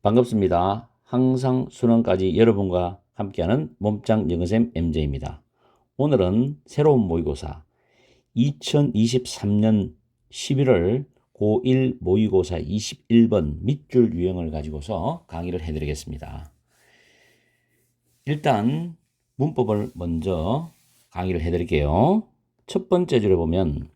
반갑습니다. 항상 수능까지 여러분과 함께하는 몸짱 영어쌤 MJ입니다. 오늘은 새로운 모의고사 2023년 11월 고1 모의고사 21번 밑줄 유형을 가지고서 강의를 해드리겠습니다. 일단 문법을 먼저 강의를 해드릴게요. 첫 번째 줄에 보면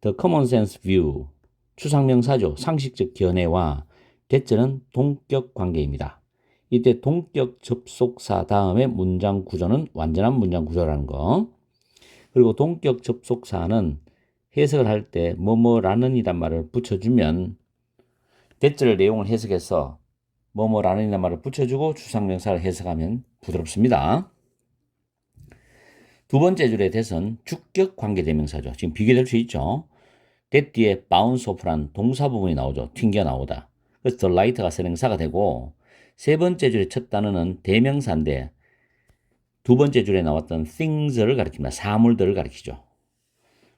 The common sense view, 추상명사죠. 상식적 견해와 대절은 동격 관계입니다. 이때 동격 접속사 다음에 문장 구조는 완전한 문장 구조라는 거. 그리고 동격 접속사는 해석을 할 때 뭐뭐라는 이란 말을 붙여주면 대절 내용을 해석해서 뭐뭐라는 이란 말을 붙여주고 추상명사를 해석하면 부드럽습니다. 두 번째 줄의 that은 주격 관계대명사죠. 지금 비교될 수 있죠. that 뒤에 bounce off란 동사 부분이 나오죠. 튕겨 나오다. 그래서 the light가 선행사가 되고, 세 번째 줄의 첫 단어는 대명사인데 두 번째 줄에 나왔던 things를 가리킵니다. 사물들을 가리키죠.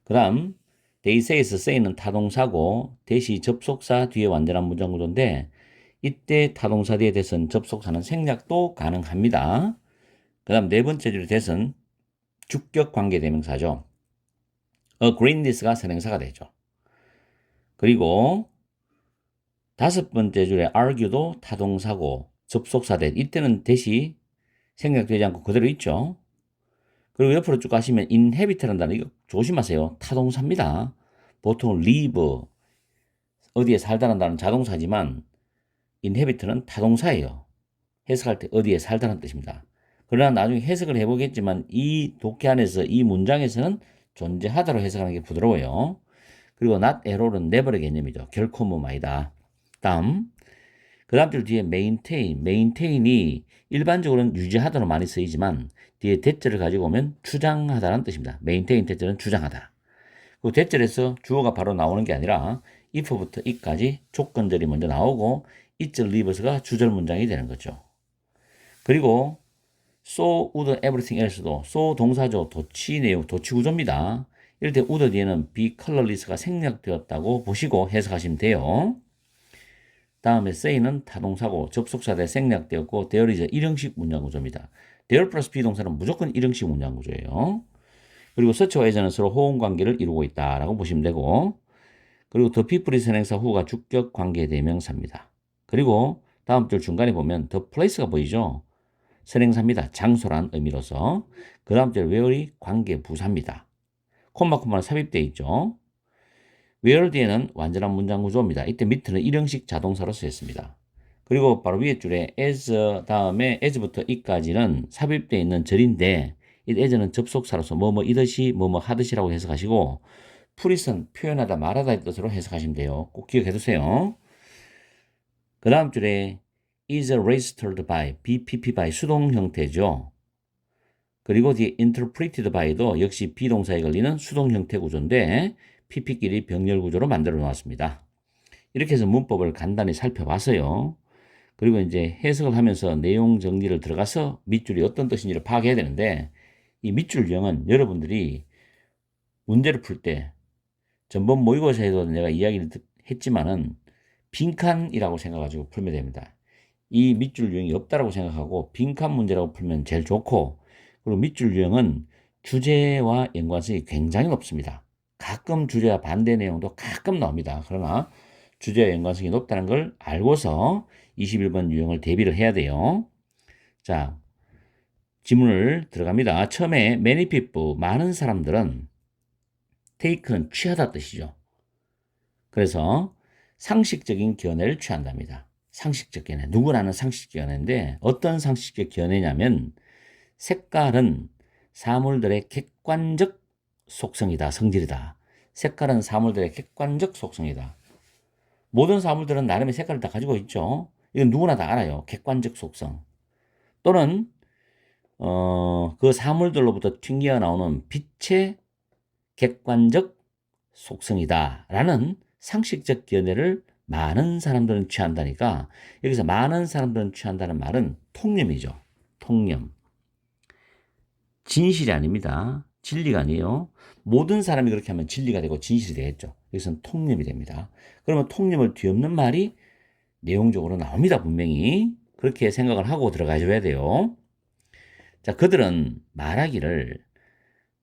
그 다음 they say에서 say는 타동사고 대시 접속사 뒤에 완전한 문장 구조인데, 이때 타동사 뒤에 대선 접속사는 생략도 가능합니다. 그 다음 네 번째 줄의 that은 주격 관계 대명사죠. agreeing가 선행사가 되죠. 그리고 다섯 번째 줄에 argue도 타동사고 접속사 대, 이때는 대시 생략되지 않고 그대로 있죠. 그리고 옆으로 쭉 가시면 inhabit라는 단어, 이거 조심하세요. 타동사입니다. 보통 live, 어디에 살다는 단어는 자동사지만 inhabit는 타동사예요. 해석할 때 어디에 살다는 뜻입니다. 그러나 나중에 해석을 해보겠지만 이 독해 안에서 이 문장에서는 존재하다로 해석하는 게 부드러워요. 그리고 not at all은 never의 개념이죠. 결코 뭐 아니다. 다음 그 다음 줄 뒤에 maintain이 일반적으로는 유지하다로 많이 쓰이지만 뒤에 대절을 가지고 오면 주장하다라는 뜻입니다. maintain 대절은 주장하다. 그 대절에서 주어가 바로 나오는 게 아니라 if부터 it까지 조건절이 먼저 나오고 it절 leaves가 주절 문장이 되는 거죠. 그리고 so, would, everything else도 so 동사죠. 도치 내용, 도치 구조입니다. 이럴 때 would 뒤에는 be colorless가 생략되었다고 보시고 해석하시면 돼요. 다음에 say는 타동사고 접속사 대 생략되었고 there is 일형식 문장 구조입니다. there 플러스 비동사는 무조건 일형식 문장 구조예요. 그리고 such와 as는 서로 호응 관계를 이루고 있다라고 보시면 되고, 그리고 the people이 선행사 후가 주격 관계 대명사입니다. 그리고 다음 줄 중간에 보면 the place가 보이죠? 선행사입니다. 장소란 의미로서. 그 다음 줄 where이 관계 부사입니다. 콤마는 삽입되어 있죠. where 뒤에는 완전한 문장 구조입니다. 이때 밑에는 일형식 자동사로 쓰였습니다. 그리고 바로 위에 줄에 as 다음에 as부터 it까지는 삽입되어 있는 절인데, 이 as는 접속사로서 뭐뭐 이듯이 뭐뭐 하듯이라고 해석하시고, 풀이선 표현하다 말하다의 뜻으로 해석하시면 돼요. 꼭 기억해 두세요. 그 다음 줄에 is registered by, BPP by 수동 형태죠. 그리고 뒤에 interpreted by도 역시 비동사에 걸리는 수동 형태 구조인데 PP끼리 병렬 구조로 만들어 놓았습니다. 이렇게 해서 문법을 간단히 살펴봤어요. 그리고 이제 해석을 하면서 내용 정리를 들어가서 밑줄이 어떤 뜻인지를 파악해야 되는데, 이 밑줄 유형은 여러분들이 문제를 풀 때 전번 모의고사에도 내가 이야기를 했지만은 빈칸이라고 생각하시고 풀면 됩니다. 이 밑줄 유형이 없다라고 생각하고 빈칸 문제라고 풀면 제일 좋고, 그리고 밑줄 유형은 주제와 연관성이 굉장히 높습니다. 가끔 주제와 반대 내용도 가끔 나옵니다. 그러나 주제와 연관성이 높다는 걸 알고서 21번 유형을 대비를 해야 돼요. 자, 지문을 들어갑니다. 처음에 many people, 많은 사람들은 take는 취하다 뜻이죠. 그래서 상식적인 견해를 취한답니다. 상식적 견해. 누구나 아는 상식적 견해인데 어떤 상식적 견해냐면 색깔은 사물들의 객관적 속성이다, 성질이다. 색깔은 사물들의 객관적 속성이다. 모든 사물들은 나름의 색깔을 다 가지고 있죠. 이건 누구나 다 알아요. 객관적 속성. 또는 그 사물들로부터 튕겨 나오는 빛의 객관적 속성이다 라는 상식적 견해를 많은 사람들은 취한다니까, 여기서 많은 사람들은 취한다는 말은 통념이죠. 통념. 진실이 아닙니다. 진리가 아니에요. 모든 사람이 그렇게 하면 진리가 되고 진실이 되겠죠. 여기서는 통념이 됩니다. 그러면 통념을 뒤엎는 말이 내용적으로 나옵니다. 분명히. 그렇게 생각을 하고 들어가줘야 돼요. 자, 그들은 말하기를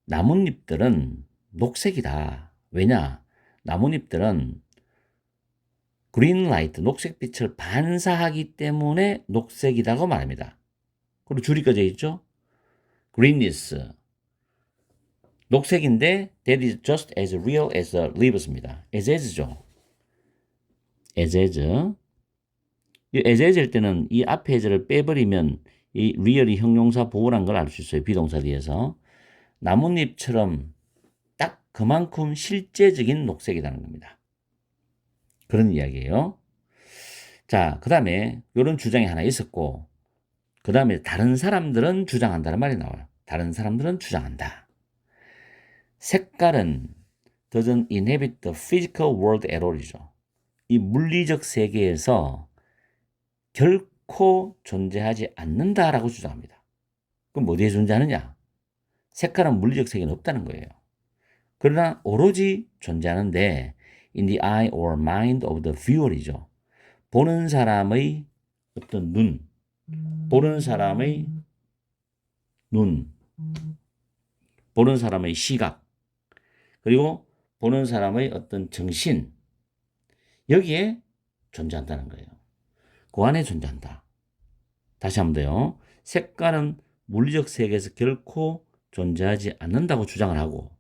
나뭇잎들은 녹색이다. 왜냐? 나뭇잎들은 그린 라이트, 녹색빛을 반사하기 때문에 녹색이라고 말합니다. 그리고 줄이 꺼져 있죠? greenness, 녹색인데 that is just as real as the leaves입니다. as죠. as. 이 as 일 때는 이 앞에 as를 빼버리면 이 real이 형용사 보호란 걸 알 수 있어요. 비동사 뒤에서. 나뭇잎처럼 딱 그만큼 실제적인 녹색이라는 겁니다. 그런 이야기예요. 자, 그 다음에 이런 주장이 하나 있었고, 그 다음에 다른 사람들은 주장한다는 말이 나와요. 다른 사람들은 주장한다. 색깔은 doesn't inhabit the physical world at all이죠. 이 물리적 세계에서 결코 존재하지 않는다라고 주장합니다. 그럼 어디에 존재하느냐? 색깔은 물리적 세계는 없다는 거예요. 그러나 오로지 존재하는데 in the eye or mind of the viewer이죠. 보는 사람의 어떤 눈, 보는 사람의 눈, 보는 사람의 시각, 그리고 보는 사람의 어떤 정신, 여기에 존재한다는 거예요. 그 안에 존재한다. 다시 한번 더요. 색깔은 물리적 세계에서 결코 존재하지 않는다고 주장을 하고,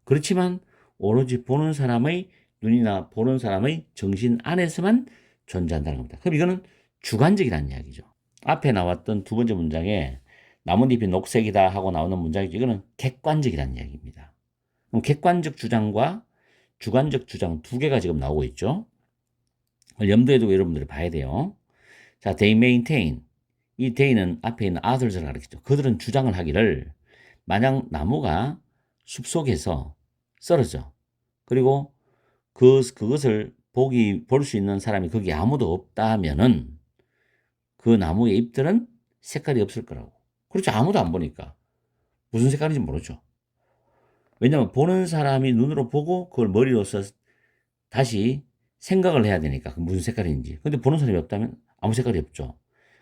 그렇지만 오로지 보는 사람의 눈이나 보는 사람의 정신 안에서만 존재한다는 겁니다. 그럼 이거는 주관적이라는 이야기죠. 앞에 나왔던 두 번째 문장에 나뭇잎이 녹색이다 하고 나오는 문장이죠. 이거는 객관적이라는 이야기입니다. 그럼 객관적 주장과 주관적 주장 두 개가 지금 나오고 있죠. 염두에 두고 여러분들이 봐야 돼요. 자, they maintain. 이 they는 앞에 있는 others를 가리키죠. 그들은 주장을 하기를 만약 나무가 숲속에서 썰어져. 그리고 그것을 볼 수 있는 사람이 거기 아무도 없다면은 그 나무의 잎들은 색깔이 없을 거라고. 그렇죠. 아무도 안 보니까. 무슨 색깔인지 모르죠. 왜냐하면 보는 사람이 눈으로 보고 그걸 머리로서 다시 생각을 해야 되니까. 그 무슨 색깔인지. 근데 보는 사람이 없다면 아무 색깔이 없죠.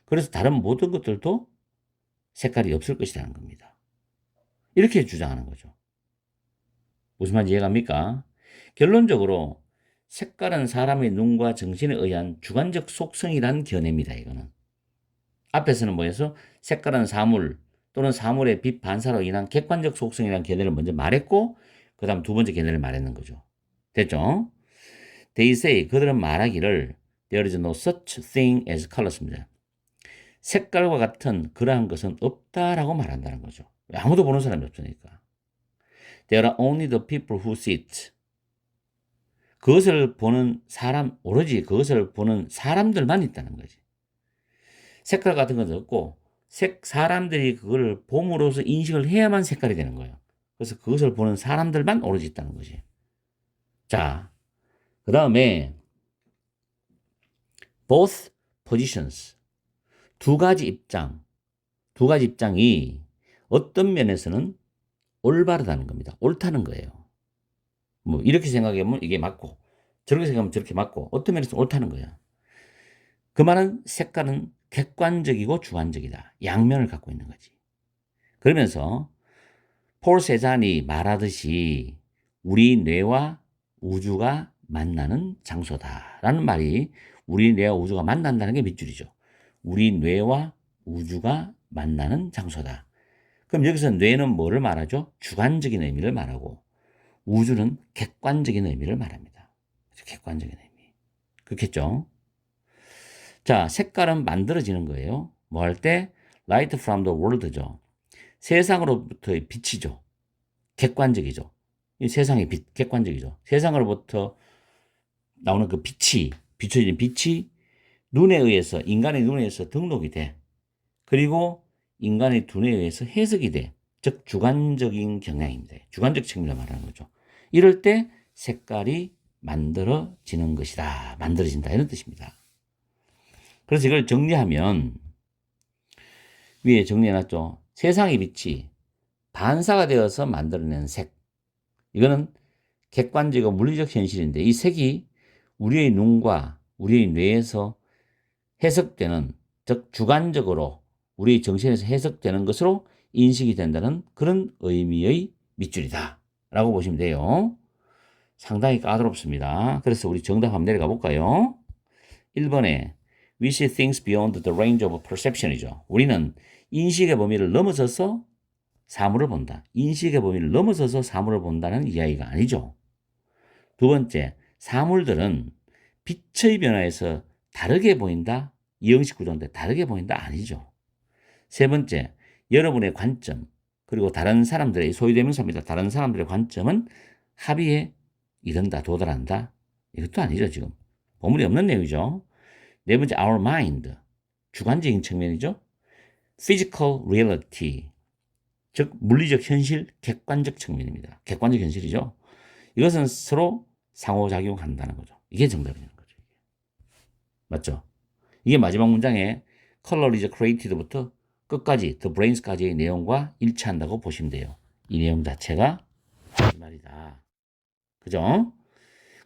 그래서 다른 모든 것들도 색깔이 없을 것이라는 겁니다. 이렇게 주장하는 거죠. 무슨 말인지 이해갑니까? 결론적으로 색깔은 사람의 눈과 정신에 의한 주관적 속성이란 견해입니다. 이거는. 앞에서는 뭐해서 색깔은 사물 또는 사물의 빛 반사로 인한 객관적 속성이라는 견해를 먼저 말했고, 그 다음 두 번째 견해를 말했는 거죠. 됐죠? They say, 그들은 말하기를 there is no such thing as colors입니다. 색깔과 같은 그러한 것은 없다라고 말한다는 거죠. 아무도 보는 사람이 없으니까. There are only the people who see it. 그것을 보는 사람, 오로지 그것을 보는 사람들만 있다는 거지. 색깔 같은 것은 없고, 사람들이 그걸 봄으로써 인식을 해야만 색깔이 되는 거예요. 그래서 그것을 보는 사람들만 오로지 있다는 거지. 자, 그 다음에 both positions. 두 가지 입장이 어떤 면에서는 올바르다는 겁니다. 옳다는 거예요. 뭐 이렇게 생각하면 이게 맞고 저렇게 생각하면 저렇게 맞고 어떤 면에서 옳다는 거예요. 그 말은 색깔은 객관적이고 주관적이다. 양면을 갖고 있는 거지. 그러면서 폴 세잔이 말하듯이 우리 뇌와 우주가 만나는 장소다라는 말이 우리 뇌와 우주가 만난다는 게 밑줄이죠. 우리 뇌와 우주가 만나는 장소다. 그럼 여기서 뇌는 뭐를 말하죠? 주관적인 의미를 말하고 우주는 객관적인 의미를 말합니다. 객관적인 의미. 그렇겠죠? 자, 색깔은 만들어지는 거예요. 뭐 할 때? Light from the world죠. 세상으로부터의 빛이죠. 객관적이죠. 이 세상의 빛, 객관적이죠. 세상으로부터 나오는 그 빛이, 비춰지는 빛이 눈에 의해서, 인간의 눈에 의해서 등록이 돼. 그리고 인간의 눈에 의해서 해석이 돼. 즉, 주관적인 경향입니다. 주관적 측면을 말하는 거죠. 이럴 때 색깔이 만들어지는 것이다. 만들어진다. 이런 뜻입니다. 그래서 이걸 정리하면 위에 정리해놨죠. 세상의 빛이 반사가 되어서 만들어낸 색. 이거는 객관적이고 물리적 현실인데 이 색이 우리의 눈과 우리의 뇌에서 해석되는, 즉 주관적으로 우리 정신에서 해석되는 것으로 인식이 된다는 그런 의미의 밑줄이다 라고 보시면 돼요. 상당히 까다롭습니다. 그래서 우리 정답 한번 내려가 볼까요? 1번에 We see things beyond the range of perception이죠. 우리는 인식의 범위를 넘어서서 사물을 본다. 인식의 범위를 넘어서서 사물을 본다는 이야기가 아니죠. 두 번째, 사물들은 빛의 변화에서 다르게 보인다. 이형식 구조인데 다르게 보인다 아니죠. 세 번째, 여러분의 관점 그리고 다른 사람들의 소유대명사입니다. 다른 사람들의 관점은 합의에 이른다, 도달한다. 이것도 아니죠. 지금 보물이 없는 내용이죠. 네 번째, our mind 주관적인 측면이죠. physical reality 즉 물리적 현실, 객관적 측면입니다. 객관적 현실이죠. 이것은 서로 상호작용한다는 거죠. 이게 정답이라는 거죠. 맞죠? 이게 마지막 문장에 color is created부터 끝까지 the brains까지의 내용과 일치한다고 보시면 돼요. 이 내용 자체가 이 말이다. 그죠?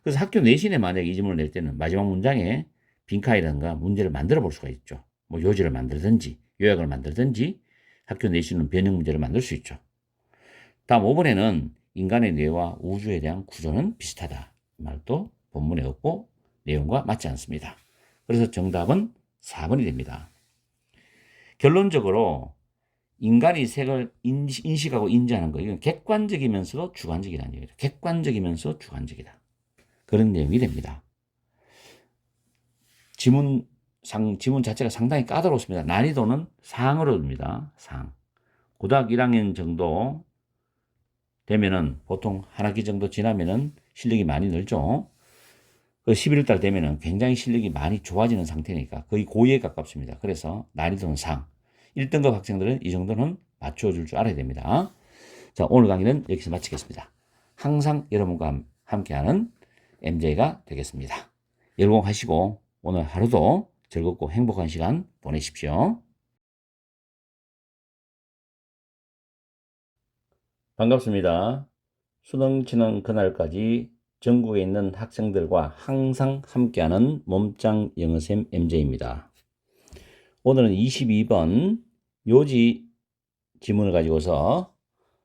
그래서 학교 내신에 만약에 이 질문을 낼 때는 마지막 문장에 빈칸이라든가 문제를 만들어 볼 수가 있죠. 뭐 요지를 만들든지 요약을 만들든지 학교 내신은 변형 문제를 만들 수 있죠. 다음 5번에는 인간의 뇌와 우주에 대한 구조는 비슷하다. 이 말도 본문에 없고 내용과 맞지 않습니다. 그래서 정답은 4번이 됩니다. 결론적으로 인간이 색을 인식하고 인지하는 거 이건 객관적이면서도 주관적이라는 얘기죠. 객관적이면서 주관적이다. 그런 내용이 됩니다. 지문 자체가 상당히 까다롭습니다. 난이도는 상으로 줍니다. 상. 고등학교 1학년 정도 되면은 보통 한 학기 정도 지나면은 실력이 많이 늘죠. 그 11월 달 되면은 굉장히 실력이 많이 좋아지는 상태니까 거의 고의에 가깝습니다. 그래서 난이도는 상. 1등급 학생들은 이 정도는 맞춰줄 줄 알아야 됩니다. 자, 오늘 강의는 여기서 마치겠습니다. 항상 여러분과 함께하는 MJ가 되겠습니다. 열공하시고 오늘 하루도 즐겁고 행복한 시간 보내십시오. 반갑습니다. 수능 치는 그날까지 전국에 있는 학생들과 항상 함께하는 몸짱 영어쌤 MJ입니다. 오늘은 22번 요지 지문을 가지고서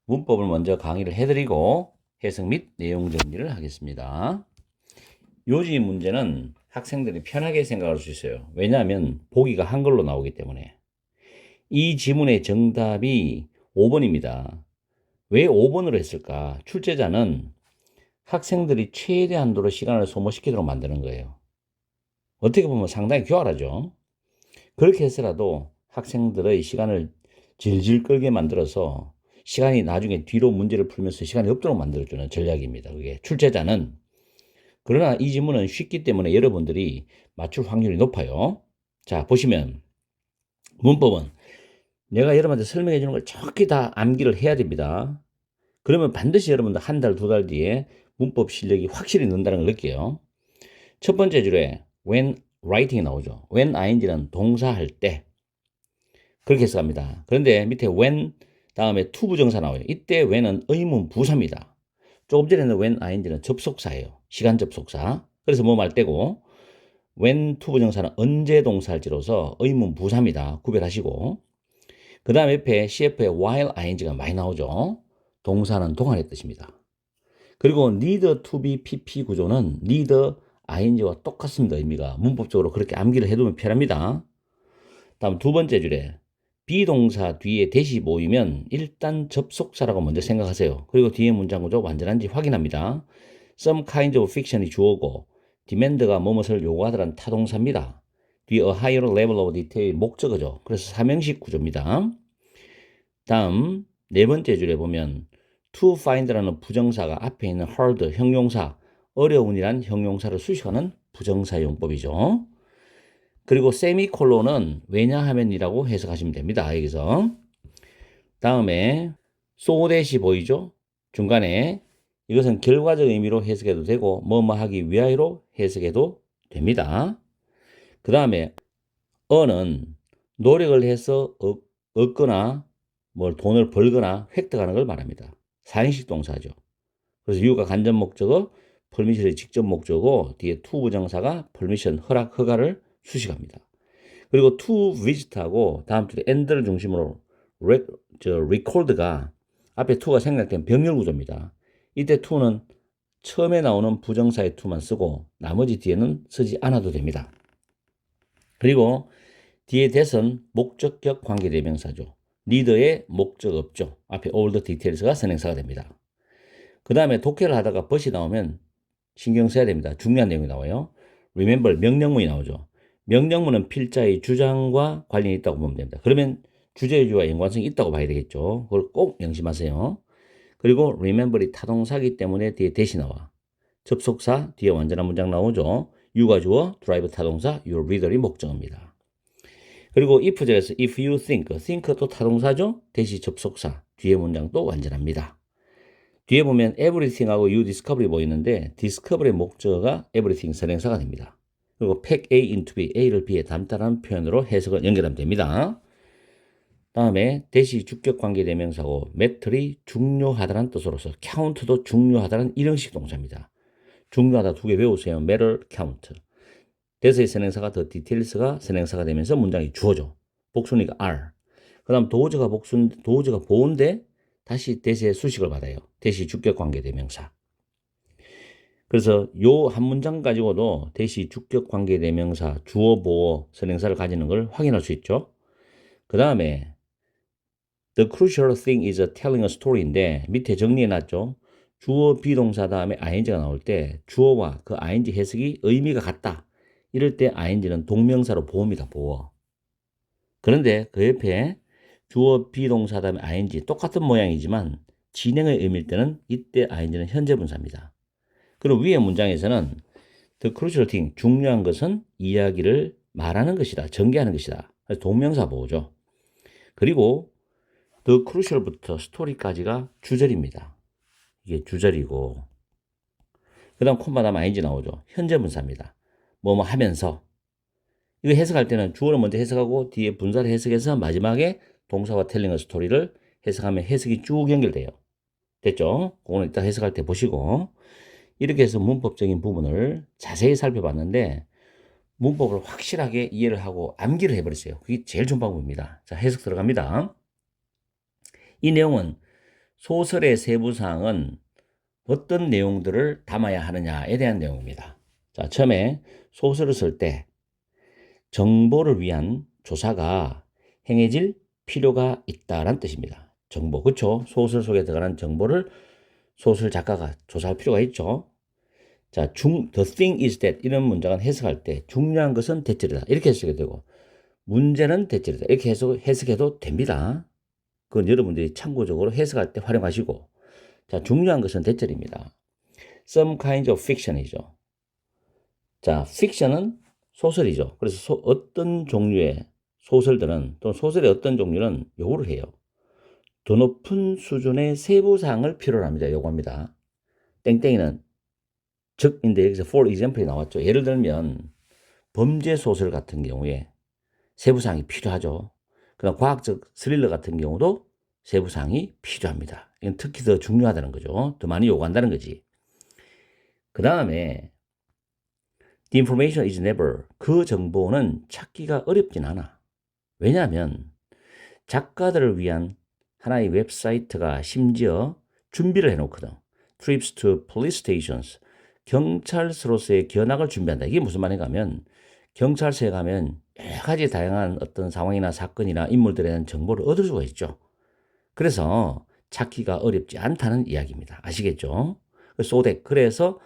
문법을 먼저 강의를 해드리고 해석 및 내용 정리를 하겠습니다. 요지 문제는 학생들이 편하게 생각할 수 있어요. 왜냐하면 보기가 한글로 나오기 때문에. 이 지문의 정답이 5번입니다. 왜 5번으로 했을까? 출제자는 학생들이 최대한도로 시간을 소모시키도록 만드는 거예요. 어떻게 보면 상당히 교활하죠. 그렇게 해서라도 학생들의 시간을 질질 끌게 만들어서 시간이 나중에 뒤로 문제를 풀면서 시간이 없도록 만들어주는 전략입니다. 그게 출제자는. 그러나 이 지문은 쉽기 때문에 여러분들이 맞출 확률이 높아요. 자, 보시면 문법은 내가 여러분한테 설명해 주는 걸 정확히 다 암기를 해야 됩니다. 그러면 반드시 여러분들 한 달, 2달 뒤에 문법 실력이 확실히 는다는 걸 느껴요. 첫 번째 줄에 when writing이 나오죠. when ing는 동사할 때 그렇게 해석합니다. 그런데 밑에 when 다음에 to 부정사 나와요. 이때 when은 의문 부사입니다. 조금 전에는 when ing는 접속사예요. 시간 접속사. 그래서 뭐할 때고 when to 부정사는 언제 동사할지로서 의문 부사입니다. 구별하시고 그 다음에 옆에 CF에 while ing가 많이 나오죠. 동사는 동안의 뜻입니다. 그리고 need to be PP 구조는 need ing와 똑같습니다. 의미가 문법적으로 그렇게 암기를 해두면 편합니다. 다음 두 번째 줄에 비동사 뒤에 대시 모이면 일단 접속사라고 먼저 생각하세요. 그리고 뒤에 문장 구조 완전한지 확인합니다. Some kind of fiction이 주어고 demand가 뭐뭇을 요구하다는 타동사입니다. 뒤에 a higher level of detail 목적어죠. 그래서 삼형식 구조입니다. 다음 네 번째 줄에 보면 to find라는 부정사가 앞에 있는 hard 형용사 어려운이란 형용사를 수식하는 부정사 용법이죠. 그리고 세미콜론은 왜냐하면이라고 해석하시면 됩니다. 여기서 다음에 so that이 보이죠? 중간에 이것은 결과적 의미로 해석해도 되고 뭐뭐 하기 위하여로 해석해도 됩니다. 그 다음에 어는 노력을 해서 얻거나 뭘 돈을 벌거나 획득하는 걸 말합니다. 사행식 동사죠. 그래서 유가 간접 목적어, permission의 직접 목적어, 뒤에 to 부정사가 permission, 허락, 허가를 수식합니다. 그리고 to visit하고 다음 줄에 and를 중심으로 record가 앞에 to가 생략된 병렬 구조입니다. 이때 to는 처음에 나오는 부정사의 to만 쓰고 나머지 뒤에는 쓰지 않아도 됩니다. 그리고 뒤에 that은 목적격 관계대명사죠. need의 목적 없죠. 앞에 all the details가 선행사가 됩니다. 그 다음에 독해를 하다가 but이 나오면 신경 써야 됩니다. 중요한 내용이 나와요. remember, 명령문이 나오죠. 명령문은 필자의 주장과 관련이 있다고 보면 됩니다. 그러면 주제주와 연관성이 있다고 봐야 되겠죠. 그걸 꼭 명심하세요. 그리고 remember이 타동사기 때문에 뒤에 that이 나와. 접속사, 뒤에 완전한 문장 나오죠. you가 주어, drive 타동사, your reader이 목적어입니다. 그리고 if절에서 if you think도 타동사죠. that이 접속사, 뒤에 문장 또 완전합니다. 뒤에 보면 everything하고 you discover이 보이는데 discover의 목적어가 everything 선행사가 됩니다. 그리고 pack A into B, A를 B에 담다라는 표현으로 해석을 연결하면 됩니다. 다음에 대시 주격관계대명사고 matter이 중요하다는 뜻으로서 count도 중요하다는 일형식 동사입니다. 중요하다 두 개 외우세요. matter, count. 대서의 선행사가 the details가 선행사가 되면서 문장이 주어져. 복수니까 are. 그 다음 도저가 보호인데 다시 대시의 수식을 받아요. 대시 주격관계대명사. 그래서 요 한 문장 가지고도 대시 주격관계대명사 주어 보어 선행사를 가지는 걸 확인할 수 있죠. 그 다음에 The crucial thing is telling a story인데 밑에 정리해놨죠. 주어 비동사 다음에 ing가 나올 때 주어와 그 ing 해석이 의미가 같다. 이럴 때 ing는 동명사로 보어입니다. 보어. 그런데 그 옆에 주어 비동사 다음에 ing 똑같은 모양이지만 진행의 의미일 때는 이때 ing는 현재 분사입니다. 그리고 위의 문장에서는 the crucial thing, 중요한 것은 이야기를 말하는 것이다. 전개하는 것이다. 동명사 보호죠. 그리고 the crucial부터 story까지가 주절입니다. 이게 주절이고 그 다음 콤마 다음 ing 나오죠. 현재 분사입니다. 뭐뭐 하면서 이거 해석할 때는 주어를 먼저 해석하고 뒤에 분사를 해석해서 마지막에 동사와 telling a story를 해석하면 해석이 쭉 연결돼요. 됐죠? 그거는 이따 해석할 때 보시고 이렇게 해서 문법적인 부분을 자세히 살펴봤는데 문법을 확실하게 이해를 하고 암기를 해버렸어요. 그게 제일 좋은 방법입니다. 자, 해석 들어갑니다. 이 내용은 소설의 세부사항은 어떤 내용들을 담아야 하느냐에 대한 내용입니다. 자, 처음에 소설을 쓸 때 정보를 위한 조사가 행해질 필요가 있다란 뜻입니다. 정보, 그렇죠? 소설 속에 들어가는 정보를 소설 작가가 조사할 필요가 있죠. 자, the thing is that 이런 문장은 해석할 때 중요한 것은 대절이다. 이렇게 해석이 되고 문제는 대절이다. 이렇게 해석해도 됩니다. 그건 여러분들이 참고적으로 해석할 때 활용하시고 자, 중요한 것은 대절입니다. Some kinds of fiction이죠. 자, fiction은 소설이죠. 그래서 어떤 종류의 소설들은 또는 소설의 어떤 종류는 요구를 해요. 더 높은 수준의 세부사항을 필요로 합니다. 요구합니다. 땡땡이는 즉인데 여기서 for example이 나왔죠. 예를 들면 범죄 소설 같은 경우에 세부사항이 필요하죠. 그다음 과학적 스릴러 같은 경우도 세부사항이 필요합니다. 이건 특히 더 중요하다는 거죠. 더 많이 요구한다는 거지. 그 다음에 The information is never. 그 정보는 찾기가 어렵진 않아. 왜냐하면 작가들을 위한 하나의 웹사이트가 심지어 준비를 해놓거든. Trips to police stations. 경찰서로서의 견학을 준비한다. 이게 무슨 말인가 하면 경찰서에 가면 여러 가지 다양한 어떤 상황이나 사건이나 인물들에 대한 정보를 얻을 수가 있죠. 그래서 찾기가 어렵지 않다는 이야기입니다. 아시겠죠? 그래서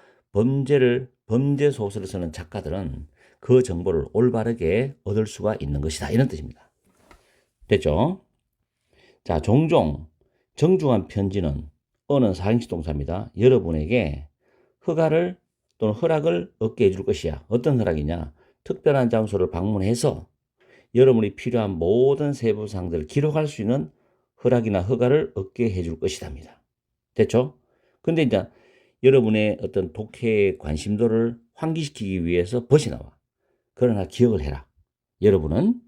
범죄 소설을 쓰는 작가들은 그 정보를 올바르게 얻을 수가 있는 것이다. 이런 뜻입니다. 됐죠? 자, 종종 정중한 편지는 어는 사행시 동사입니다. 여러분에게 허가를 또는 허락을 얻게 해줄 것이야. 어떤 허락이냐? 특별한 장소를 방문해서 여러분이 필요한 모든 세부사항들을 기록할 수 있는 허락이나 허가를 얻게 해줄 것이답니다. 됐죠? 근데 이제 여러분의 어떤 독해의 관심도를 환기시키기 위해서 벗이 나와. 그러나 기억을 해라. 여러분은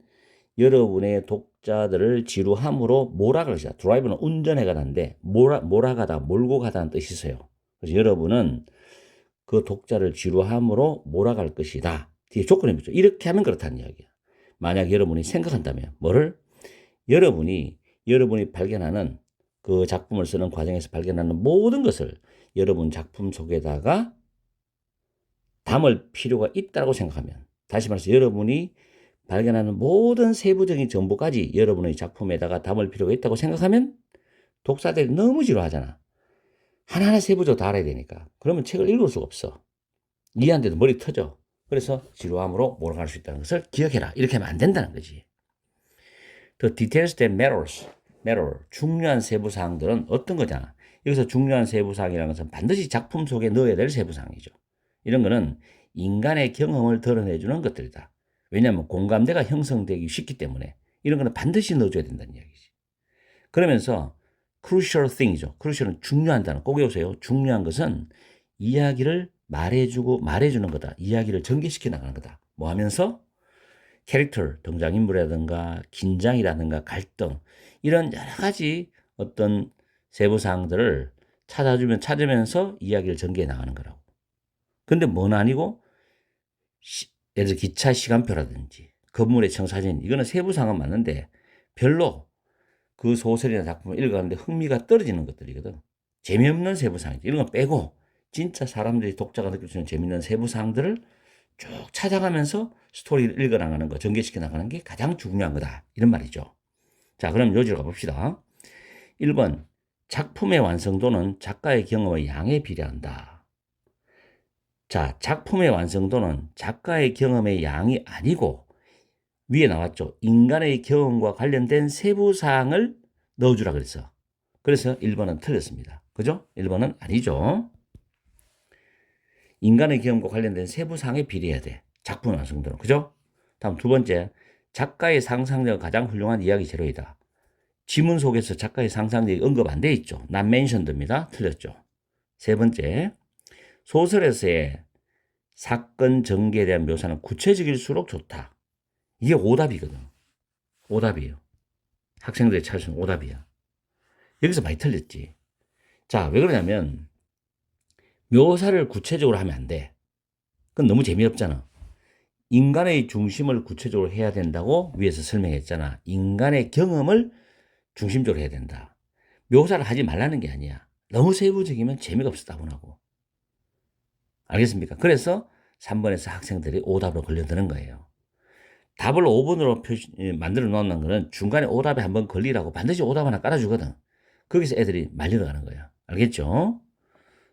여러분의 독자들을 지루함으로 몰아갈 것이다. 드라이브는 운전해 가다인데 몰아가다, 몰고 가다는 뜻이 있어요. 그래서 여러분은 그 독자를 지루함으로 몰아갈 것이다. 뒤에 조건이 있죠. 이렇게 하면 그렇다는 이야기야. 만약 여러분이 생각한다면 뭐를? 여러분이 발견하는 그 작품을 쓰는 과정에서 발견하는 모든 것을 여러분 작품 속에다가 담을 필요가 있다고 생각하면, 다시 말해서 여러분이 발견하는 모든 세부적인 정보까지 여러분의 작품에다가 담을 필요가 있다고 생각하면 독자들이 너무 지루하잖아. 하나하나 세부적으로 다 알아야 되니까. 그러면 책을 읽을 수가 없어. 이해하는데도 머리 터져. 그래서 지루함으로 몰아갈 수 있다는 것을 기억해라. 이렇게 하면 안 된다는 거지. The details that matter. 중요한 세부사항들은 어떤 거냐. 여기서 중요한 세부사항이라는 것은 반드시 작품 속에 넣어야 될 세부사항이죠. 이런 거는 인간의 경험을 드러내주는 것들이다. 왜냐하면 공감대가 형성되기 쉽기 때문에 이런 거는 반드시 넣어줘야 된다는 이야기지. 그러면서 crucial thing이죠. crucial은 중요한 단어. 꼭 외우세요. 중요한 것은 이야기를 말해주는 거다. 이야기를 전개시켜 나가는 거다. 뭐 하면서? 캐릭터, 등장인물이라든가 긴장이라든가 갈등, 이런 여러 가지 어떤 세부사항들을 찾으면서 이야기를 전개해 나가는 거라고. 근데 뭔 아니고, 예를 들어 기차 시간표라든지 건물의 청사진, 이거는 세부사항은 맞는데 별로 그 소설이나 작품을 읽어가는데 흥미가 떨어지는 것들이거든. 재미없는 세부사항이지. 이런 거 빼고 진짜 사람들이 독자가 느낄 수 있는 재미있는 세부사항들을 쭉 찾아가면서 스토리를 읽어나가는 거, 전개시켜 나가는 게 가장 중요한 거다. 이런 말이죠. 자, 그럼 요지로 가봅시다. 1번, 작품의 완성도는 작가의 경험의 양에 비례한다. 자, 작품의 완성도는 작가의 경험의 양이 아니고 위에 나왔죠. 인간의 경험과 관련된 세부사항을 넣어주라 그랬어. 그래서 1번은 틀렸습니다. 그죠? 1번은 아니죠. 인간의 경험과 관련된 세부사항에 비례해야 돼. 작품 완성도는. 그죠? 다음 두 번째, 작가의 상상력은 가장 훌륭한 이야기 재료이다. 지문 속에서 작가의 상상력이 언급 안 돼 있죠. not mentioned입니다. 틀렸죠. 세 번째, 소설에서의 사건 전개에 대한 묘사는 구체적일수록 좋다. 이게 오답이거든. 오답이에요. 학생들이 찾으신 오답이야. 여기서 많이 틀렸지. 자, 왜 그러냐면 묘사를 구체적으로 하면 안 돼. 그건 너무 재미없잖아. 인간의 중심을 구체적으로 해야 된다고 위에서 설명했잖아. 인간의 경험을 중심적으로 해야 된다. 묘사를 하지 말라는 게 아니야. 너무 세부적이면 재미가 없어, 따분하고. 알겠습니까? 그래서 3번에서 학생들이 오답으로 걸려드는 거예요. 답을 5번으로 만들어 놓는 거는 중간에 오답에 한번 걸리라고 반드시 오답 하나 깔아주거든. 거기서 애들이 말리러 가는 거야. 알겠죠?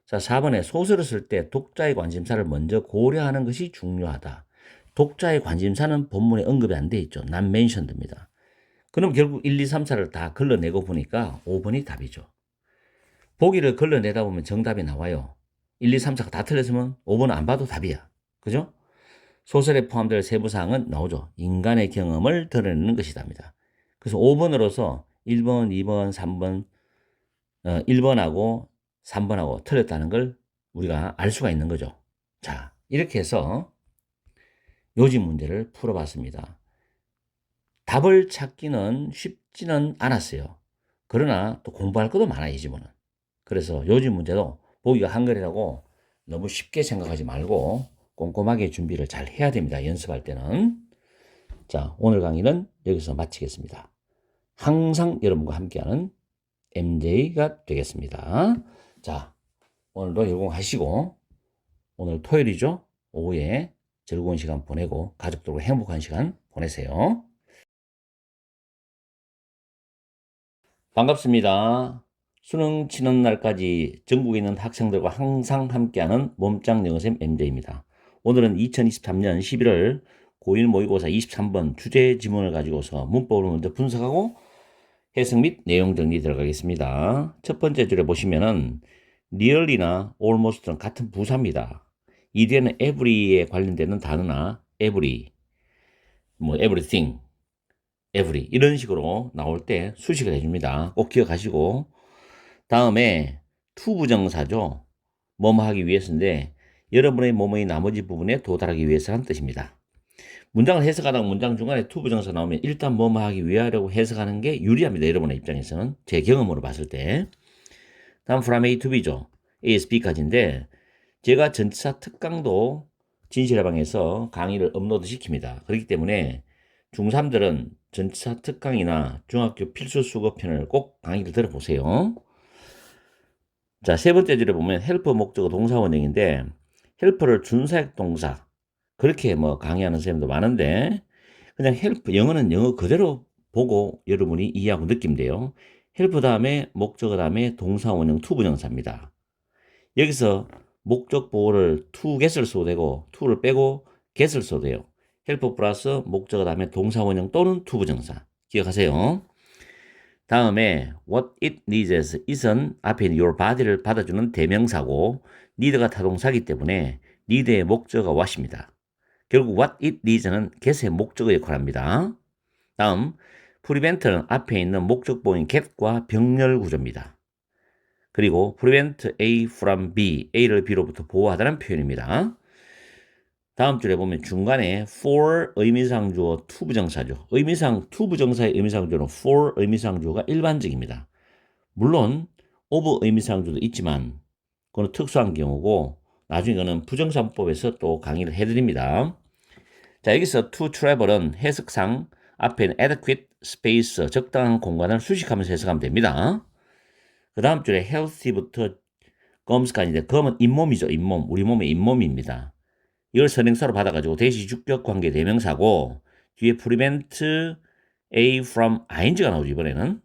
자, 4번에 소설을 쓸 때 독자의 관심사를 먼저 고려하는 것이 중요하다. 독자의 관심사는 본문에 언급이 안 돼 있죠. not mentioned입니다. 그럼 결국 1, 2, 3, 4를 다 걸러내고 보니까 5번이 답이죠. 보기를 걸러내다 보면 정답이 나와요. 1, 2, 3, 4가 다 틀렸으면 5번은 안 봐도 답이야. 그죠? 소설에 포함될 세부사항은 나오죠. 인간의 경험을 드러내는 것이답니다. 그래서 5번으로서 1번, 2번, 3번, 1번하고 3번하고 틀렸다는 걸 우리가 알 수가 있는 거죠. 자, 이렇게 해서 요즘 문제를 풀어봤습니다. 답을 찾기는 쉽지는 않았어요. 그러나 또 공부할 것도 많아요, 이 지문은. 그래서 요즘 문제도 보기가 한글이라고 너무 쉽게 생각하지 말고 꼼꼼하게 준비를 잘 해야 됩니다. 연습할 때는. 자, 오늘 강의는 여기서 마치겠습니다. 항상 여러분과 함께하는 MJ가 되겠습니다. 자, 오늘도 열공하시고 오늘 토요일이죠? 오후에 즐거운 시간 보내고 가족들과 행복한 시간 보내세요. 반갑습니다. 수능 치는 날까지 전국에 있는 학생들과 항상 함께하는 몸짱 영어쌤 MJ입니다. 오늘은 2023년 11월 고1 모의고사 23번 주제 지문을 가지고서 문법을 먼저 분석하고 해석 및 내용 정리 들어가겠습니다. 첫 번째 줄에 보시면은 nearly나 almost는 같은 부사입니다. 이 뒤에는 every에 관련되는 단어나 every, everything, every 이런 식으로 나올 때 수식을 해줍니다. 꼭 기억하시고 다음에 to 부정사죠. 뭐뭐 하기 위해서인데 여러분의 뭐뭐의 나머지 부분에 도달하기 위해서라는 뜻입니다. 문장을 해석하다가 문장 중간에 to 부정사 나오면 일단 뭐뭐 하기 위하려고 해석하는 게 유리합니다. 여러분의 입장에서는. 제 경험으로 봤을 때. 다음 from A to B죠. A에서 B까지인데 제가 전치사 특강도 진실의 방에서 강의를 업로드 시킵니다. 그렇기 때문에 중3들은 전치사 특강이나 중학교 필수 수급편을 꼭 강의를 들어보세요. 자, 세 번째 줄에 보면 헬프 목적어 동사 원형인데 헬프를 준사역 동사 그렇게 뭐 강의하는 선생님도 많은데 그냥 헬프 영어는 영어 그대로 보고 여러분이 이해하고 느끼면 돼요. 헬프 다음에 목적어 다음에 동사 원형 투부정사입니다. 여기서 목적 보호를 to get을 써도 되고 to를 빼고 get을 써도 돼요. 헬프 플러스 목적어 다음에 동사 원형 또는 투부정사 기억하세요. 다음에 what it needs it은 앞에 있는 your body를 받아주는 대명사고 need가 타동사기 때문에 need의 목적어가 what입니다. 결국 what it needs는 get의 목적어 역할을 합니다. 다음 prevent는 앞에 있는 목적보인 get과 병렬 구조입니다. 그리고 prevent A from B, A를 B로부터 보호하다는 표현입니다. 다음 줄에 보면 중간에 for 의미상 주어 투부정사죠. 의미상 투부정사의 의미상 주어는 for 의미상 주어가 일반적입니다. 물론 of 의미상 주어도 있지만 그건 특수한 경우고 나중에 그는 부정사법에서 또 강의를 해드립니다. 자, 여기서 to travel은 해석상 앞에 있는 adequate space 적당한 공간을 수식하면서 해석하면 됩니다. 그 다음 줄에 healthy부터 gums까지인데 gum은 잇몸이죠. 잇몸. 우리 몸의 잇몸입니다. 이걸 선행사로 받아가지고 대시 주격 관계 대명사고 뒤에 prevent A from ing가 나오죠. 이번에는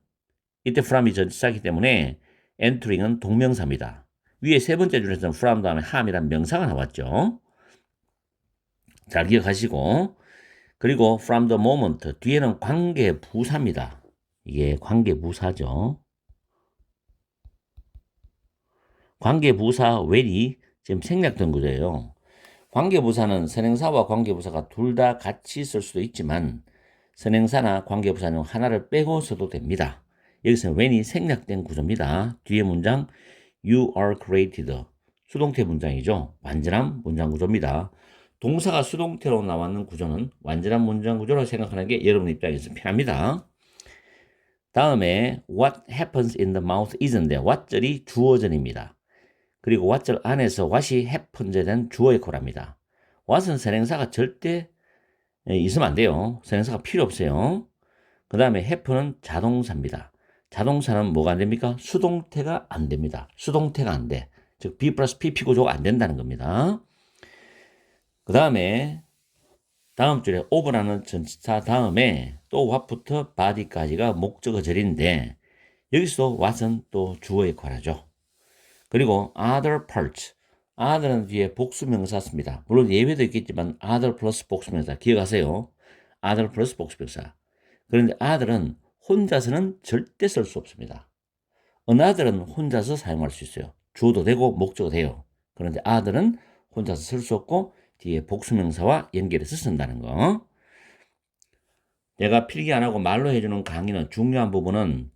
이때 from이 전치사이기 때문에 entering은 동명사입니다. 위에 세 번째 줄에서는 from 다음에 ham이란 명사가 나왔죠. 잘 기억하시고 그리고 from the moment 뒤에는 관계 부사입니다. 이게 관계 부사죠. 관계 부사 when이 지금 생략된 구조예요. 관계부사는 선행사와 관계부사가 둘 다 같이 쓸 수도 있지만 선행사나 관계부사는 하나를 빼고 써도 됩니다. 여기서는 when이 생략된 구조입니다. 뒤에 문장 you are created 수동태 문장이죠. 완전한 문장 구조입니다. 동사가 수동태로 나왔는 구조는 완전한 문장 구조라고 생각하는 게 여러분 입장에서 편합니다. 다음에 what happens in the mouth is인데 what절이 주어전입니다. 그리고 what절 안에서 what이 happen에 대한 주어 역할을 합니다. what은 선행사가 절대 있으면 안 돼요. 선행사가 필요 없어요. 그 다음에 happen은 자동사입니다. 자동사는 뭐가 안 됩니까? 수동태가 안 됩니다. 수동태가 안 돼. 즉 B 플러스 PP 구조가 안 된다는 겁니다. 그 다음에 다음 줄에 over라는 전치사 다음에 또 what부터 body까지가 목적어절인데 여기서 what은 또 주어 역할을 하죠. 그리고 other parts. other는 뒤에 복수명사 씁니다. 물론 예외도 있겠지만 other 플러스 복수명사 기억하세요. other 플러스 복수명사. 그런데 other은 혼자서는 절대 쓸 수 없습니다. another은 혼자서 사용할 수 있어요. 주어도 되고 목적어도 돼요. 그런데 other은 혼자서 쓸 수 없고 뒤에 복수명사와 연결해서 쓴다는 거. 내가 필기 안 하고 말로 해주는 강의는 중요한 부분은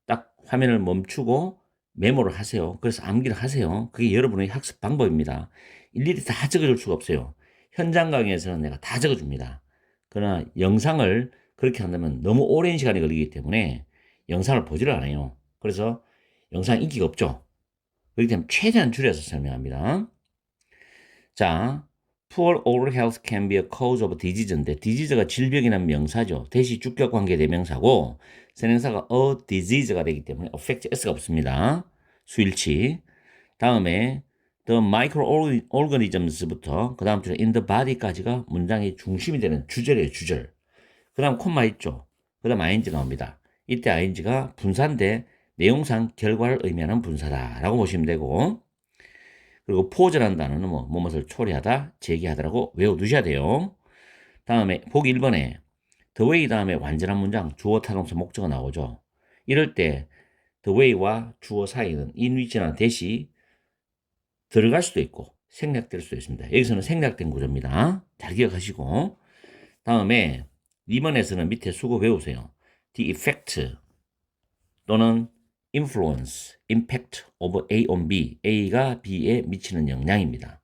딱 화면을 멈추고 메모를 하세요. 그래서 암기를 하세요. 그게 여러분의 학습 방법입니다. 일일이 다 적어줄 수가 없어요. 현장 강의에서는 내가 다 적어줍니다. 그러나 영상을 그렇게 한다면 너무 오랜 시간이 걸리기 때문에 영상을 보지를 않아요. 그래서 영상 인기가 없죠. 그렇기 때문에 최대한 줄여서 설명합니다. 자, poor oral health can be a cause of disease인데 disease가 질병이라는 명사죠. 대시 주격 관계 대명사고 선행사가 a disease가 되기 때문에 affect s가 없습니다. 수일치. 다음에 the microorganisms부터 그 다음 줄에 in the body까지가 문장의 중심이 되는 주절이에요. 주절. 그 다음 콤마 있죠. 그 다음 ing 나옵니다. 이때 ing가 분사인데 내용상 결과를 의미하는 분사다라고 보시면 되고 그리고 포즈라는 단어는 무엇을 초래하다, 제기하다라고 외워두셔야 돼요. 다음에 보기 1번에 the way 다음에 완전한 문장, 주어, 타동사, 목적어 나오죠. 이럴 때 the way와 주어 사이는 in which나 대시 들어갈 수도 있고 생략될 수도 있습니다. 여기서는 생략된 구조입니다. 잘 기억하시고 다음에 2번에서는 밑에 수고 외우세요. the effect 또는 influence, impact of A on B, A가 B에 미치는 영향입니다.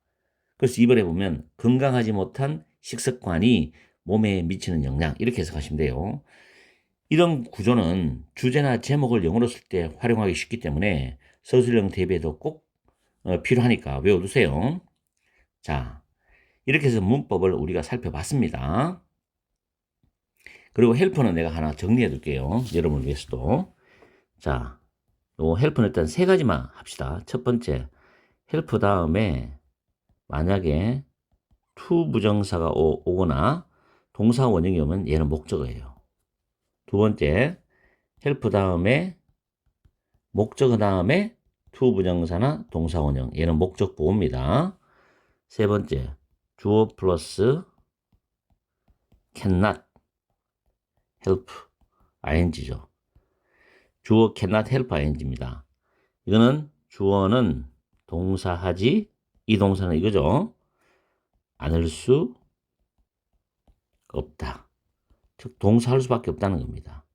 그래서 이번에 보면 건강하지 못한 식습관이 몸에 미치는 영향 이렇게 해석하시면 돼요. 이런 구조는 주제나 제목을 영어로 쓸 때 활용하기 쉽기 때문에 서술형 대비에도 꼭 필요하니까 외워두세요. 자, 이렇게 해서 문법을 우리가 살펴봤습니다. 그리고 헬퍼는 내가 하나 정리해 둘게요. 여러분을 위해서도. 자, 요 헬퍼는 일단 세 가지만 합시다. 첫 번째, 헬퍼 다음에 만약에 to 부정사가 오거나 동사 원형이 오면 얘는 목적어예요. 두 번째, 헬프 다음에 목적어 다음에 to 부정사나 동사 원형, 얘는 목적 보호입니다. 세 번째, 주어 플러스 cannot help ing죠. 주어 cannot help ing입니다. 이거는 주어는 동사하지, 이 동사는 이거죠. 않을 수 없다. 즉 동사할 수밖에 없다는 겁니다.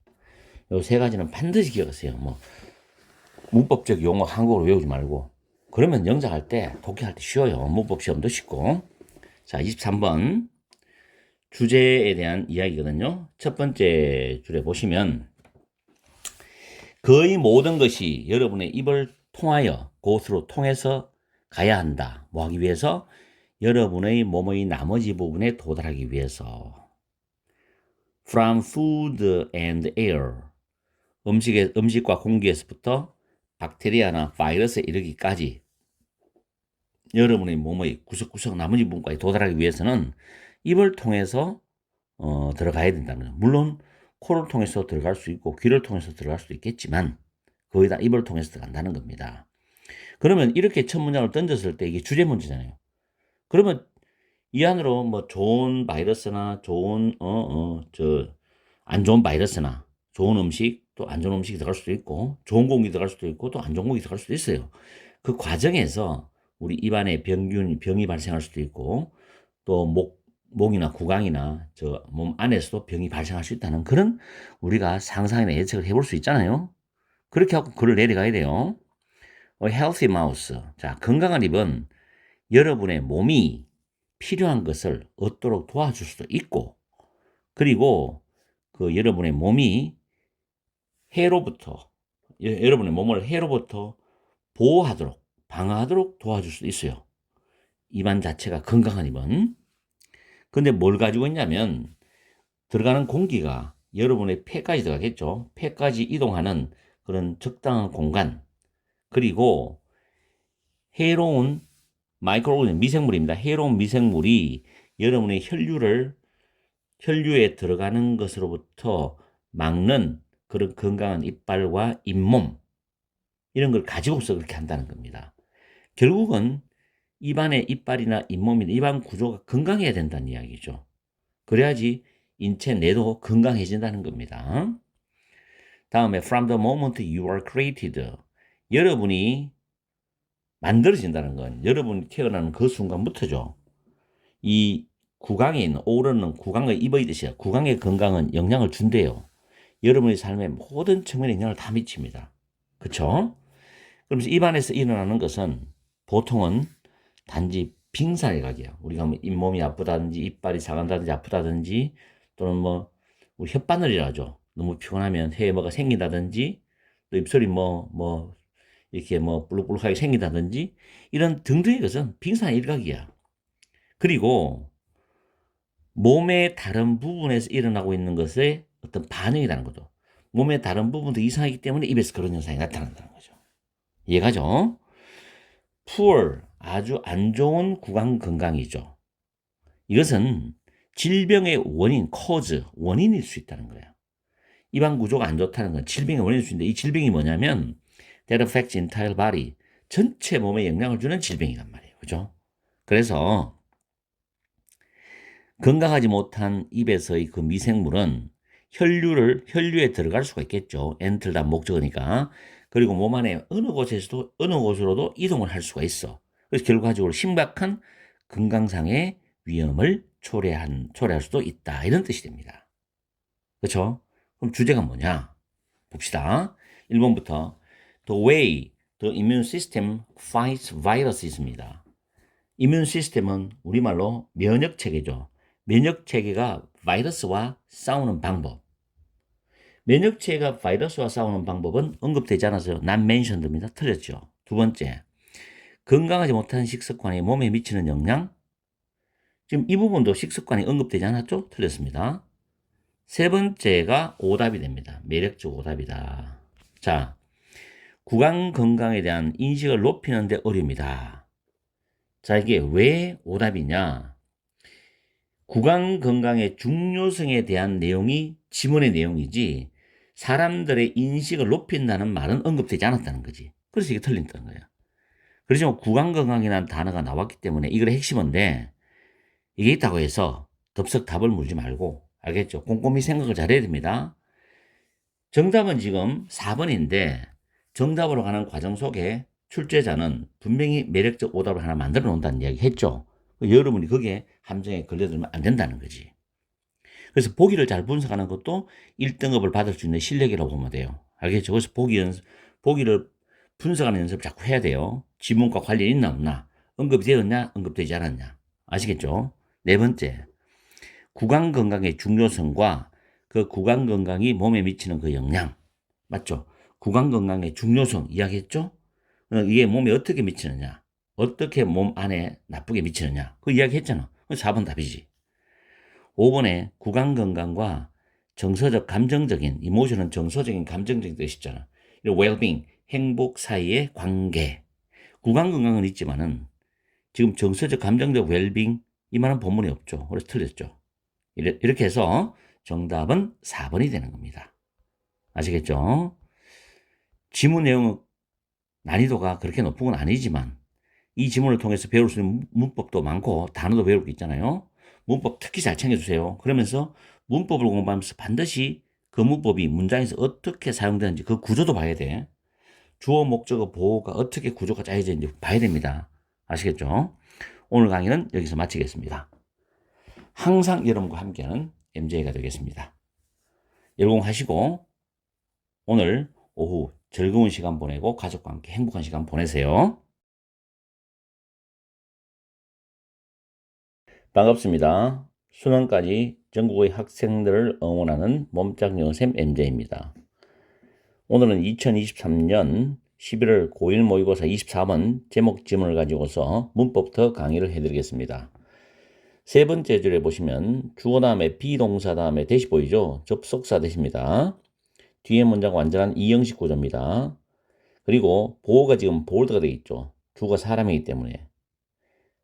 요 세 가지는 반드시 기억하세요. 뭐 문법적 용어 한국어로 외우지 말고. 그러면 영작할 때 독해할 때 쉬워요. 문법 시험도 쉽고. 자, 23번 주제에 대한 이야기거든요. 첫 번째 줄에 보시면 거의 모든 것이 여러분의 입을 통하여 곳으로 통해서 가야 한다. 뭐 하기 위해서? 여러분의 몸의 나머지 부분에 도달하기 위해서. From food and air. 음식과 공기에서부터 박테리아나 바이러스에 이르기까지 여러분의 몸의 구석구석 나머지 부분까지 도달하기 위해서는 입을 통해서 들어가야 된다는 거예요. 물론 코를 통해서 들어갈 수 있고 귀를 통해서 들어갈 수도 있겠지만 거의 다 입을 통해서 들어간다는 겁니다. 그러면 이렇게 첫 문장을 던졌을 때 이게 주제 문제잖아요. 그러면 이 안으로 뭐 좋은 바이러스나 좋은 안 좋은 바이러스나 좋은 음식 또 안 좋은 음식이 들어갈 수도 있고 좋은 공기 들어갈 수도 있고 또 안 좋은 공기 들어갈 수도 있어요. 그 과정에서 우리 입안에 병이 발생할 수도 있고 또 목이나 구강이나 저 몸 안에서도 병이 발생할 수 있다는 그런 우리가 상상이나 예측을 해볼 수 있잖아요. 그렇게 하고 글을 내려가야 돼요. healthy mouse. 자, 건강한 입은 여러분의 몸이 필요한 것을 얻도록 도와줄 수도 있고, 그리고 그 여러분의 몸이 여러분의 몸을 해로부터 보호하도록, 방어하도록 도와줄 수도 있어요. 입안 자체가 건강한 입은. 근데 뭘 가지고 있냐면, 들어가는 공기가 여러분의 폐까지 들어가겠죠. 폐까지 이동하는 그런 적당한 공간, 그리고 해로운 마이크로오르니즘, 미생물입니다. 해로운 미생물이 여러분의 혈류에 들어가는 것으로부터 막는 그런 건강한 이빨과 잇몸, 이런 걸 가지고서 그렇게 한다는 겁니다. 결국은 입안의 이빨이나 잇몸이나 입안 구조가 건강해야 된다는 이야기죠. 그래야지 인체 내도 건강해진다는 겁니다. 다음에 from the moment you are created. 여러분이 만들어진다는 건 여러분이 태어나는 그 순간부터죠. 이 구강에 있는 오르는 구강의 입의 뜻이야. 구강의 건강은 영향을 준대요. 여러분의 삶의 모든 측면에 영향을 다 미칩니다. 그렇죠? 그러면서 입안에서 일어나는 것은 보통은 단지 빙산일각이야. 우리가 뭐 잇몸이 아프다든지 이빨이 상한다든지 아프다든지 또는 뭐 우리 혓바늘이라죠. 너무 피곤하면 해머가 생긴다든지 또 입술이 이렇게 볼록볼록하게 생긴다든지 이런 등등의 것은 빙산일각이야. 그리고 몸의 다른 부분에서 일어나고 있는 것에 어떤 반응이라는 거죠. 몸의 다른 부분도 이상하기 때문에 입에서 그런 현상이 나타난다는 거죠. 이해가죠? poor, 아주 안 좋은 구강 건강이죠. 이것은 질병의 원인, cause, 원인일 수 있다는 거예요. 입안 구조가 안 좋다는 건 질병의 원인일 수 있는데 이 질병이 뭐냐면 that affects entire body, 전체 몸에 영향을 주는 질병이란 말이에요. 그죠? 그래서 건강하지 못한 입에서의 그 미생물은 혈류에 들어갈 수가 있겠죠. 엔트를 다 목적으니까. 그리고 몸 안에 어느 곳으로도 이동을 할 수가 있어. 그래서 결과적으로 심각한 건강상의 위험을 초래할 수도 있다. 이런 뜻이 됩니다. 그렇죠? 그럼 주제가 뭐냐? 봅시다. 1번부터 The way the immune system fights virus입니다. 이뮨 시스템은 우리말로 면역체계죠. 면역체계가 바이러스와 싸우는 방법. 면역체계가 바이러스와 싸우는 방법은 언급되지 않아서요. not mentioned입니다. 틀렸죠. 두 번째, 건강하지 못한 식습관이 몸에 미치는 영향. 지금 이 부분도 식습관이 언급되지 않았죠? 틀렸습니다. 세 번째가 오답이 됩니다. 매력적 오답이다. 자, 구강 건강에 대한 인식을 높이는 데 어려움이다. 자, 이게 왜 오답이냐? 구강 건강의 중요성에 대한 내용이 지문의 내용이지 사람들의 인식을 높인다는 말은 언급되지 않았다는 거지. 그래서 이게 틀린다는 거야. 그렇지만 구강 건강이라는 단어가 나왔기 때문에 이걸 핵심인데 이게 있다고 해서 덥석 답을 물지 말고 알겠죠? 꼼꼼히 생각을 잘해야 됩니다. 정답은 지금 4번인데 정답으로 가는 과정 속에 출제자는 분명히 매력적 오답을 하나 만들어 놓는다는 이야기 했죠. 여러분이 거기에 함정에 걸려들면 안 된다는 거지. 그래서 보기를 잘 분석하는 것도 1등급을 받을 수 있는 실력이라고 보면 돼요. 알겠죠? 그래서 보기를 분석하는 연습을 자꾸 해야 돼요. 지문과 관련이 있나 없나, 언급이 되었냐, 언급되지 않았냐. 아시겠죠? 네 번째, 구강 건강의 중요성과 그 구강 건강이 몸에 미치는 그 영향. 맞죠? 구강 건강의 중요성 이야기했죠? 이게 몸에 어떻게 미치느냐, 어떻게 몸 안에 나쁘게 미치느냐, 그 이야기 했잖아. 4번 답이지. 5번에 구강 건강과 정서적, 감정적인, 이모션은 정서적인, 감정적인 뜻이잖아. well-being, 행복 사이의 관계. 구강 건강은 있지만은 지금 정서적, 감정적 well-being 이 말은 본문에 없죠. 그래서 틀렸죠. 이렇게 해서 정답은 4번이 되는 겁니다. 아시겠죠? 지문 내용 난이도가 그렇게 높은 건 아니지만 이 지문을 통해서 배울 수 있는 문법도 많고 단어도 배울 게 있잖아요. 문법 특히 잘 챙겨주세요. 그러면서 문법을 공부하면서 반드시 그 문법이 문장에서 어떻게 사용되는지 그 구조도 봐야 돼. 주어, 목적어, 보호가 어떻게 구조가 짜여져 있는지 봐야 됩니다. 아시겠죠? 오늘 강의는 여기서 마치겠습니다. 항상 여러분과 함께하는 MJ가 되겠습니다. 열공하시고 오늘 오후 즐거운 시간 보내고 가족과 함께 행복한 시간 보내세요. 반갑습니다. 수능까지 전국의 학생들을 응원하는 몸짱요셉 MJ입니다. 오늘은 2023년 11월 고1 모의고사 24번 제목 지문을 가지고서 문법부터 강의를 해드리겠습니다. 세 번째 줄에 보시면 주어 다음에 비동사 다음에 대시 보이죠? 접속사 대시입니다. 뒤에 문장 완전한 이형식 구조입니다. 그리고 보호가 지금 보호드가 되어 있죠. 주가 사람이기 때문에.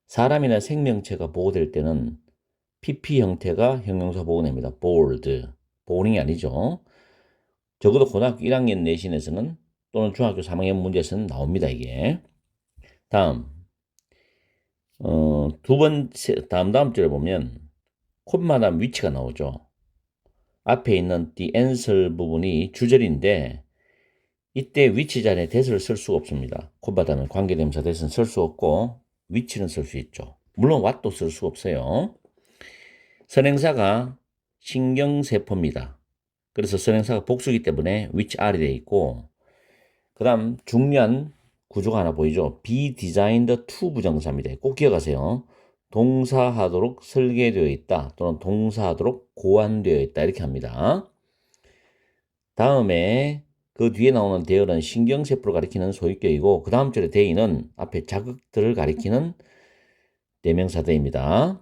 사람이나 생명체가 보호될 때는 PP 형태가 형용사 보호냅니다. bold. 보호링이 아니죠. 적어도 고등학교 1학년 내신에서는 또는 중학교 3학년 문제에서는 나옵니다. 이게. 다음. 두 번째, 다음 줄에 보면 콤마다 위치가 나오죠. 앞에 있는 the answer 부분이 주절인데 이때 위치 자리에 that을 쓸 수가 없습니다. 콤마다는 관계대명사 that은 쓸 수 없고 위치는 쓸 수 있죠. 물론 what도 쓸 수 없어요. 선행사가 신경세포입니다. 그래서 선행사가 복수이기 때문에 which are이 되어 있고 그 다음 중요한 구조가 하나 보이죠. be designed to 부정사입니다. 꼭 기억하세요. 동사하도록 설계되어 있다 또는 동사하도록 고안되어 있다 이렇게 합니다. 다음에 그 뒤에 나오는 대열은 신경세포를 가리키는 소유격이고 그 다음 줄에 대인은 앞에 자극들을 가리키는 대명사대입니다.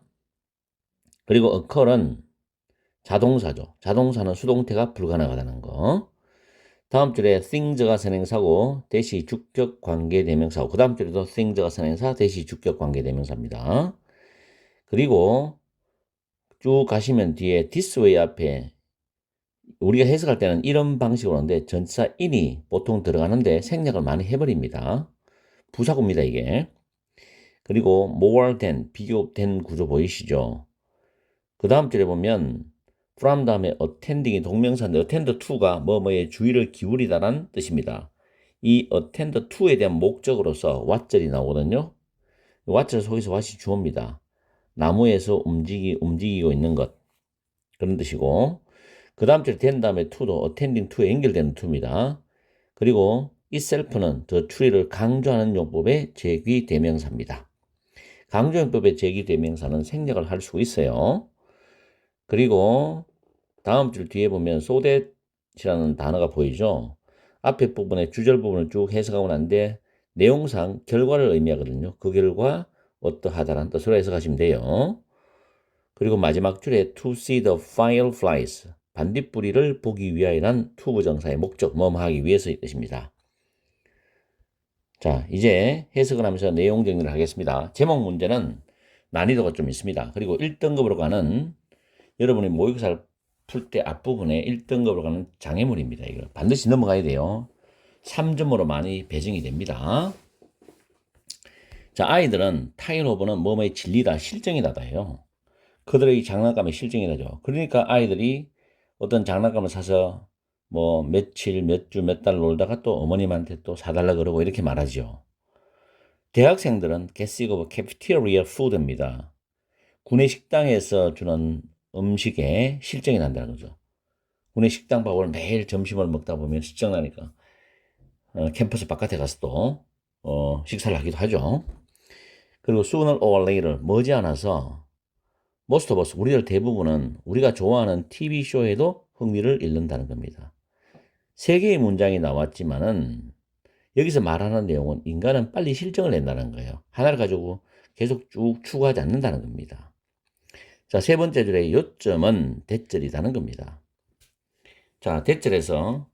그리고 occur은 자동사죠. 자동사는 수동태가 불가능하다는 거. 다음 줄에 things가 선행사고 대시 주격 관계 대명사고 그 다음 줄에도 things가 선행사 대시 주격 관계 대명사입니다. 그리고 쭉 가시면 뒤에 this way 앞에 우리가 해석할 때는 이런 방식으로 하는데 전치사 in이 보통 들어가는데 생략을 많이 해버립니다. 부사구입니다 이게. 그리고 more than 비교된 구조 보이시죠? 그 다음 줄에 보면 from 다음에 attending이 동명사인데 attend to가 뭐뭐에 주의를 기울이다라는 뜻입니다. 이 attend to에 대한 목적으로서 what절이 나오거든요. what절 속에서 what이 주어입니다. 나무에서 움직이고 있는 것 그런 뜻이고 그 다음 줄에 된 다음에 to도 attending to에 연결되는 to입니다. 그리고 itself는 the tree를 강조하는 용법의 제귀 대명사입니다. 강조 용법의 제귀 대명사는 생략을 할 수 있어요. 그리고 다음 줄 뒤에 보면 so that이라는 단어가 보이죠. 앞에 부분에 주절 부분을 쭉 해석하고 난데 내용상 결과를 의미하거든요. 그 결과 어떠하다라는 뜻으로 해석하시면 돼요. 그리고 마지막 줄에 to see the fireflies 반딧불이를 보기 위하여란 투부정사의 목적, 뭐하기 위해서의 뜻입니다. 자, 이제 해석을 하면서 내용 정리를 하겠습니다. 제목 문제는 난이도가 좀 있습니다. 그리고 1등급으로 가는 여러분이 모의고사를 풀 때 앞부분에 1등급으로 가는 장애물입니다. 이거 반드시 넘어가야 돼요. 3점으로 많이 배정이 됩니다. 자, 아이들은 타인오버는 뭐뭐의 진리다, 실정이다다예요. 그들의 장난감의 실정이다죠. 그러니까 아이들이 어떤 장난감을 사서 뭐 며칠, 몇 주, 몇 달 놀다가 또 어머님한테 또 사달라 그러고 이렇게 말하죠. 대학생들은 get sick of cafeteria food입니다. 구내 식당에서 주는 음식에 실정이 난다는 거죠. 구내 식당 밥을 매일 점심을 먹다 보면 실정 나니까 캠퍼스 바깥에 가서 또 식사를 하기도 하죠. 그리고 sooner or later 머지않아서 most of us 우리들 대부분은 우리가 좋아하는 TV쇼에도 흥미를 잃는다는 겁니다. 세 개의 문장이 나왔지만은 여기서 말하는 내용은 인간은 빨리 실정을 낸다는 거예요. 하나를 가지고 계속 쭉 추구하지 않는다는 겁니다. 자, 세 번째 줄의 요점은 대절이라는 겁니다. 자, 대절에서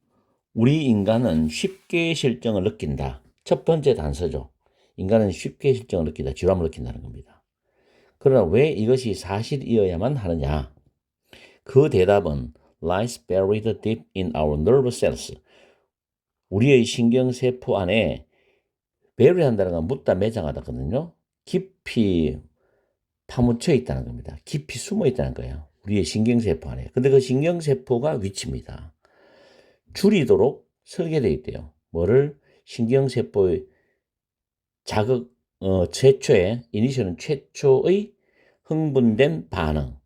우리 인간은 쉽게 실정을 느낀다. 첫 번째 단서죠. 인간은 쉽게 실정을 느낀다. 지루함을 느낀다는 겁니다. 그러나 왜 이것이 사실이어야만 하느냐? 그 대답은 lies buried deep in our nervous cells. 우리의 신경세포 안에 bury한다는 건 묻다 매장하다거든요. 깊이 파묻혀 있다는 겁니다. 깊이 숨어 있다는 거예요. 우리의 신경세포 안에. 근데 그 신경세포가 위치입니다. 줄이도록 설계되어 있대요. 뭐를? 신경세포의 자극, 최초의, 이니셜은 최초의 흥분된 반응,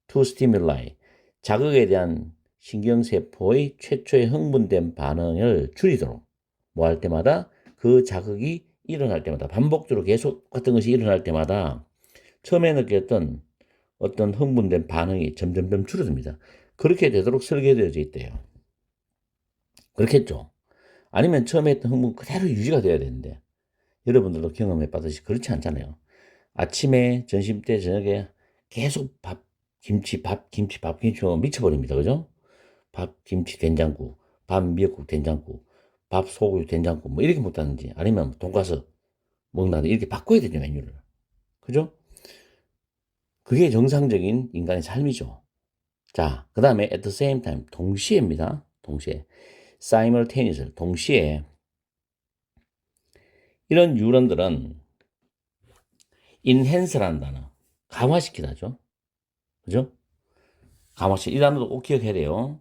to stimuli. 자극에 대한 신경세포의 최초의 흥분된 반응을 줄이도록 뭐 할 때마다 그 자극이 일어날 때마다 반복적으로 계속 같은 것이 일어날 때마다 처음에 느꼈던 어떤 흥분된 반응이 점점점 줄어듭니다. 그렇게 되도록 설계되어져 있대요. 그렇겠죠. 아니면 처음에 했던 흥분 그대로 유지가 돼야 되는데 여러분들도 경험해 봤듯이 그렇지 않잖아요. 아침에, 점심 때, 저녁에 계속 밥, 김치, 미쳐버립니다. 그죠? 밥, 김치, 된장국, 밥, 미역국, 된장국, 밥, 소고기, 된장국, 뭐 이렇게 먹다든지 아니면 돈가스 먹나든지 이렇게 바꿔야 되죠, 메뉴를. 그죠? 그게 정상적인 인간의 삶이죠. 자, 그 다음에 at the same time, 동시에입니다. 동시에. simultaneous, 동시에. 이런 뉴런들은 enhance라는 단어, 강화시키다죠. 그죠? 이 단어도 꼭 기억해야 돼요.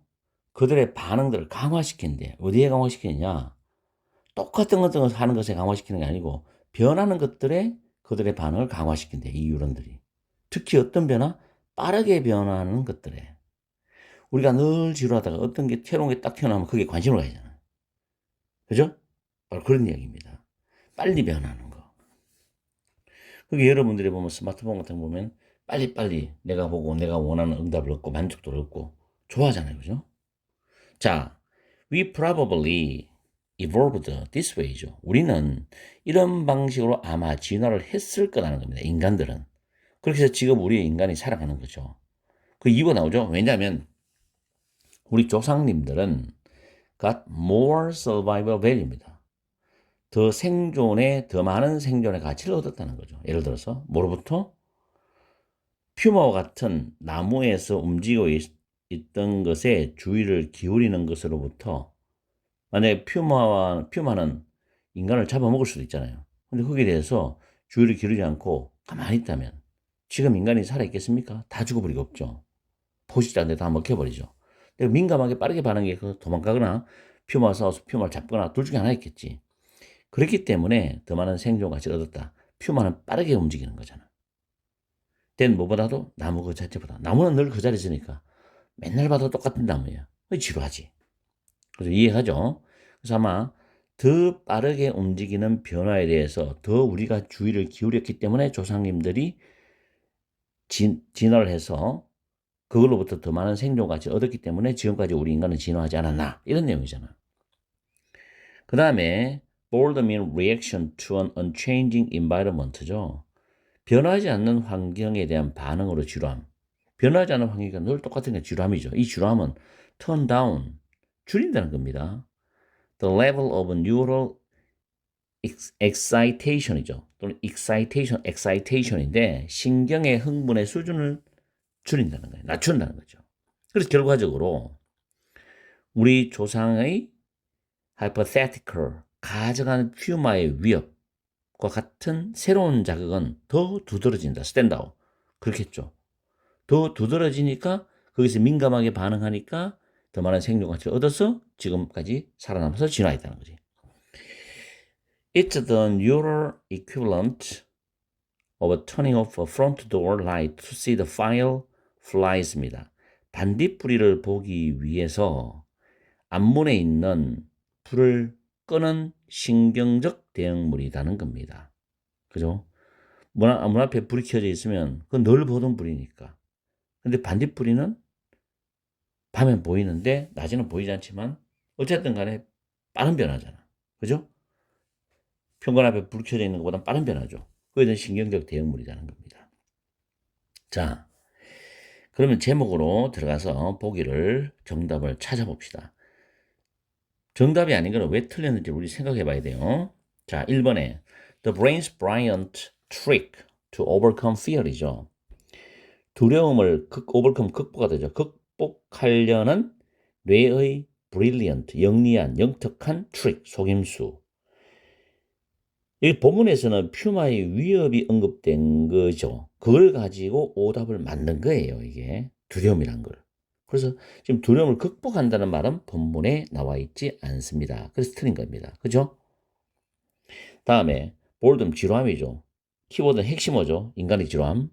그들의 반응들을 강화시킨대. 어디에 강화시키느냐? 똑같은 것을 하는 것에 강화시키는 게 아니고 변하는 것들에 그들의 반응을 강화시킨대. 이 뉴런들이. 특히 어떤 변화? 빠르게 변화하는 것들에. 우리가 늘 지루하다가 어떤 게 새로운 게 딱 튀어나오면 그게 관심을 가지잖아요. 그죠? 바로 그런 이야기입니다. 빨리 변하는 거. 그게 여러분들이 보면 스마트폰 같은 거 보면 빨리빨리 내가 보고 내가 원하는 응답을 얻고 만족도를 얻고 좋아하잖아요. 그죠? 자, we probably evolved this way죠. 우리는 이런 방식으로 아마 진화를 했을 거라는 겁니다. 인간들은. 그렇게 해서 지금 우리 인간이 살아가는 거죠. 그 이유가 나오죠. 왜냐하면 우리 조상님들은 got more survival value입니다. 더 많은 생존의 가치를 얻었다는 거죠. 예를 들어서 뭐로부터? 퓨마와 같은 나무에서 움직이고 있던 것에 주의를 기울이는 것으로부터 만약에 퓨마는 인간을 잡아먹을 수도 있잖아요. 근데 거기에 대해서 주의를 기울이지 않고 가만히 있다면 지금 인간이 살아있겠습니까? 다 죽어버리고 없죠. 포식자인데 다 먹혀버리죠. 근데 민감하게 빠르게 반응해서 도망가거나 퓨마 싸워서 퓨마를 잡거나 둘 중에 하나 있겠지. 그렇기 때문에 더 많은 생존 가치를 얻었다. 퓨마는 빠르게 움직이는 거잖아. 된 뭐보다도 나무 그 자체보다. 나무는 늘 그 자리에 있으니까 맨날 봐도 똑같은 나무예요. 지루하지. 그래서 이해하죠? 그래서 아마 더 빠르게 움직이는 변화에 대해서 더 우리가 주의를 기울였기 때문에 조상님들이 진화를 해서 그걸로부터 더 많은 생존 가치를 얻었기 때문에 지금까지 우리 인간은 진화하지 않았나 이런 내용이잖아. 그 다음에 boredom in reaction to an unchanging environment죠. 변하지 않는 환경에 대한 반응으로 지루함. 변하지 않는 환경이니까 늘 똑같은 게 지루함이죠. 이 지루함은 turn down, 줄인다는 겁니다. The level of neural excitation이죠. 또는 excitation인데 신경의 흥분의 수준을 줄인다는 거예요. 낮춘다는 거죠. 그래서 결과적으로 우리 조상의 hypothetical, 가정한 퓨마의 위협과 같은 새로운 자극은 더 두드러진다. 스탠드아웃. 그렇겠죠. 더 두드러지니까 거기서 민감하게 반응하니까 더 많은 생존 가치를 얻어서 지금까지 살아남아서 진화했다는 거지. It's the neural equivalent of turning off a front door light to see the fireflies입니다. 반딧불이를 보기 위해서 앞문에 있는 불을 끄는 신경적 대응물이라는 겁니다. 그죠? 문 앞에 불이 켜져 있으면 그건 늘 보던 불이니까. 근데 반딧불이는 밤엔 보이는데 낮에는 보이지 않지만 어쨌든 간에 빠른 변화잖아. 그죠? 현관 앞에 불 켜져 있는 것보다 빠른 변화죠. 그에 대한 신경적 대응물이라는 겁니다. 자, 그러면 제목으로 들어가서 보기를 정답을 찾아봅시다. 정답이 아닌 거는 왜 틀렸는지 우리 생각해 봐야 돼요. 자, 1번에 The brain's brilliant trick to overcome fear이죠. 두려움을 극복하다죠. 극복하려는 뇌의 brilliant, 영리한, 영특한 트릭, 속임수. 이 본문에서는 퓨마의 위협이 언급된 거죠. 그걸 가지고 오답을 만든 거예요, 이게. 두려움이란 걸. 그래서 지금 두려움을 극복한다는 말은 본문에 나와 있지 않습니다. 그래서 틀린 겁니다. 그죠? 다음에 볼덤 지루함이죠. 키워드는 핵심어죠. 인간의 지루함.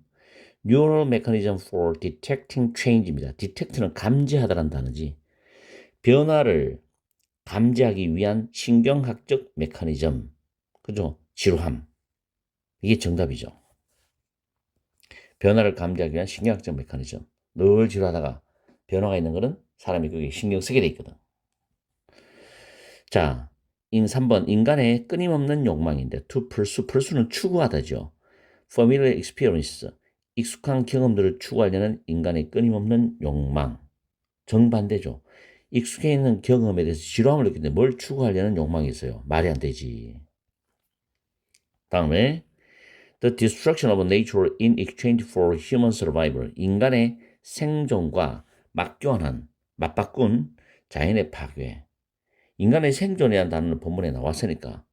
Neural mechanism for detecting change입니다. detect는 감지하다라는 단어지. 변화를 감지하기 위한 신경학적 메커니즘. 그죠? 지루함. 이게 정답이죠. 변화를 감지하기 위한 신경학적 메커니즘. 늘 지루하다가 변화가 있는 거는 사람이 그게 신경 쓰게 돼 있거든. 자, 3번 인간의 끊임없는 욕망인데 to pursue, pursue는 추구하다죠. familiar experience, 익숙한 경험들을 추구하려는 인간의 끊임없는 욕망. 정반대죠. 익숙해 있는 경험에 대해서 지루함을 느끼는데 뭘 추구하려는 욕망이 있어요. 말이 안 되지. 다음에 The destruction of nature in exchange for human survival. 인간의 생존과 맞바꾼 자연의 파괴. 인간의 생존이라는 단어는 본문에 나왔으니까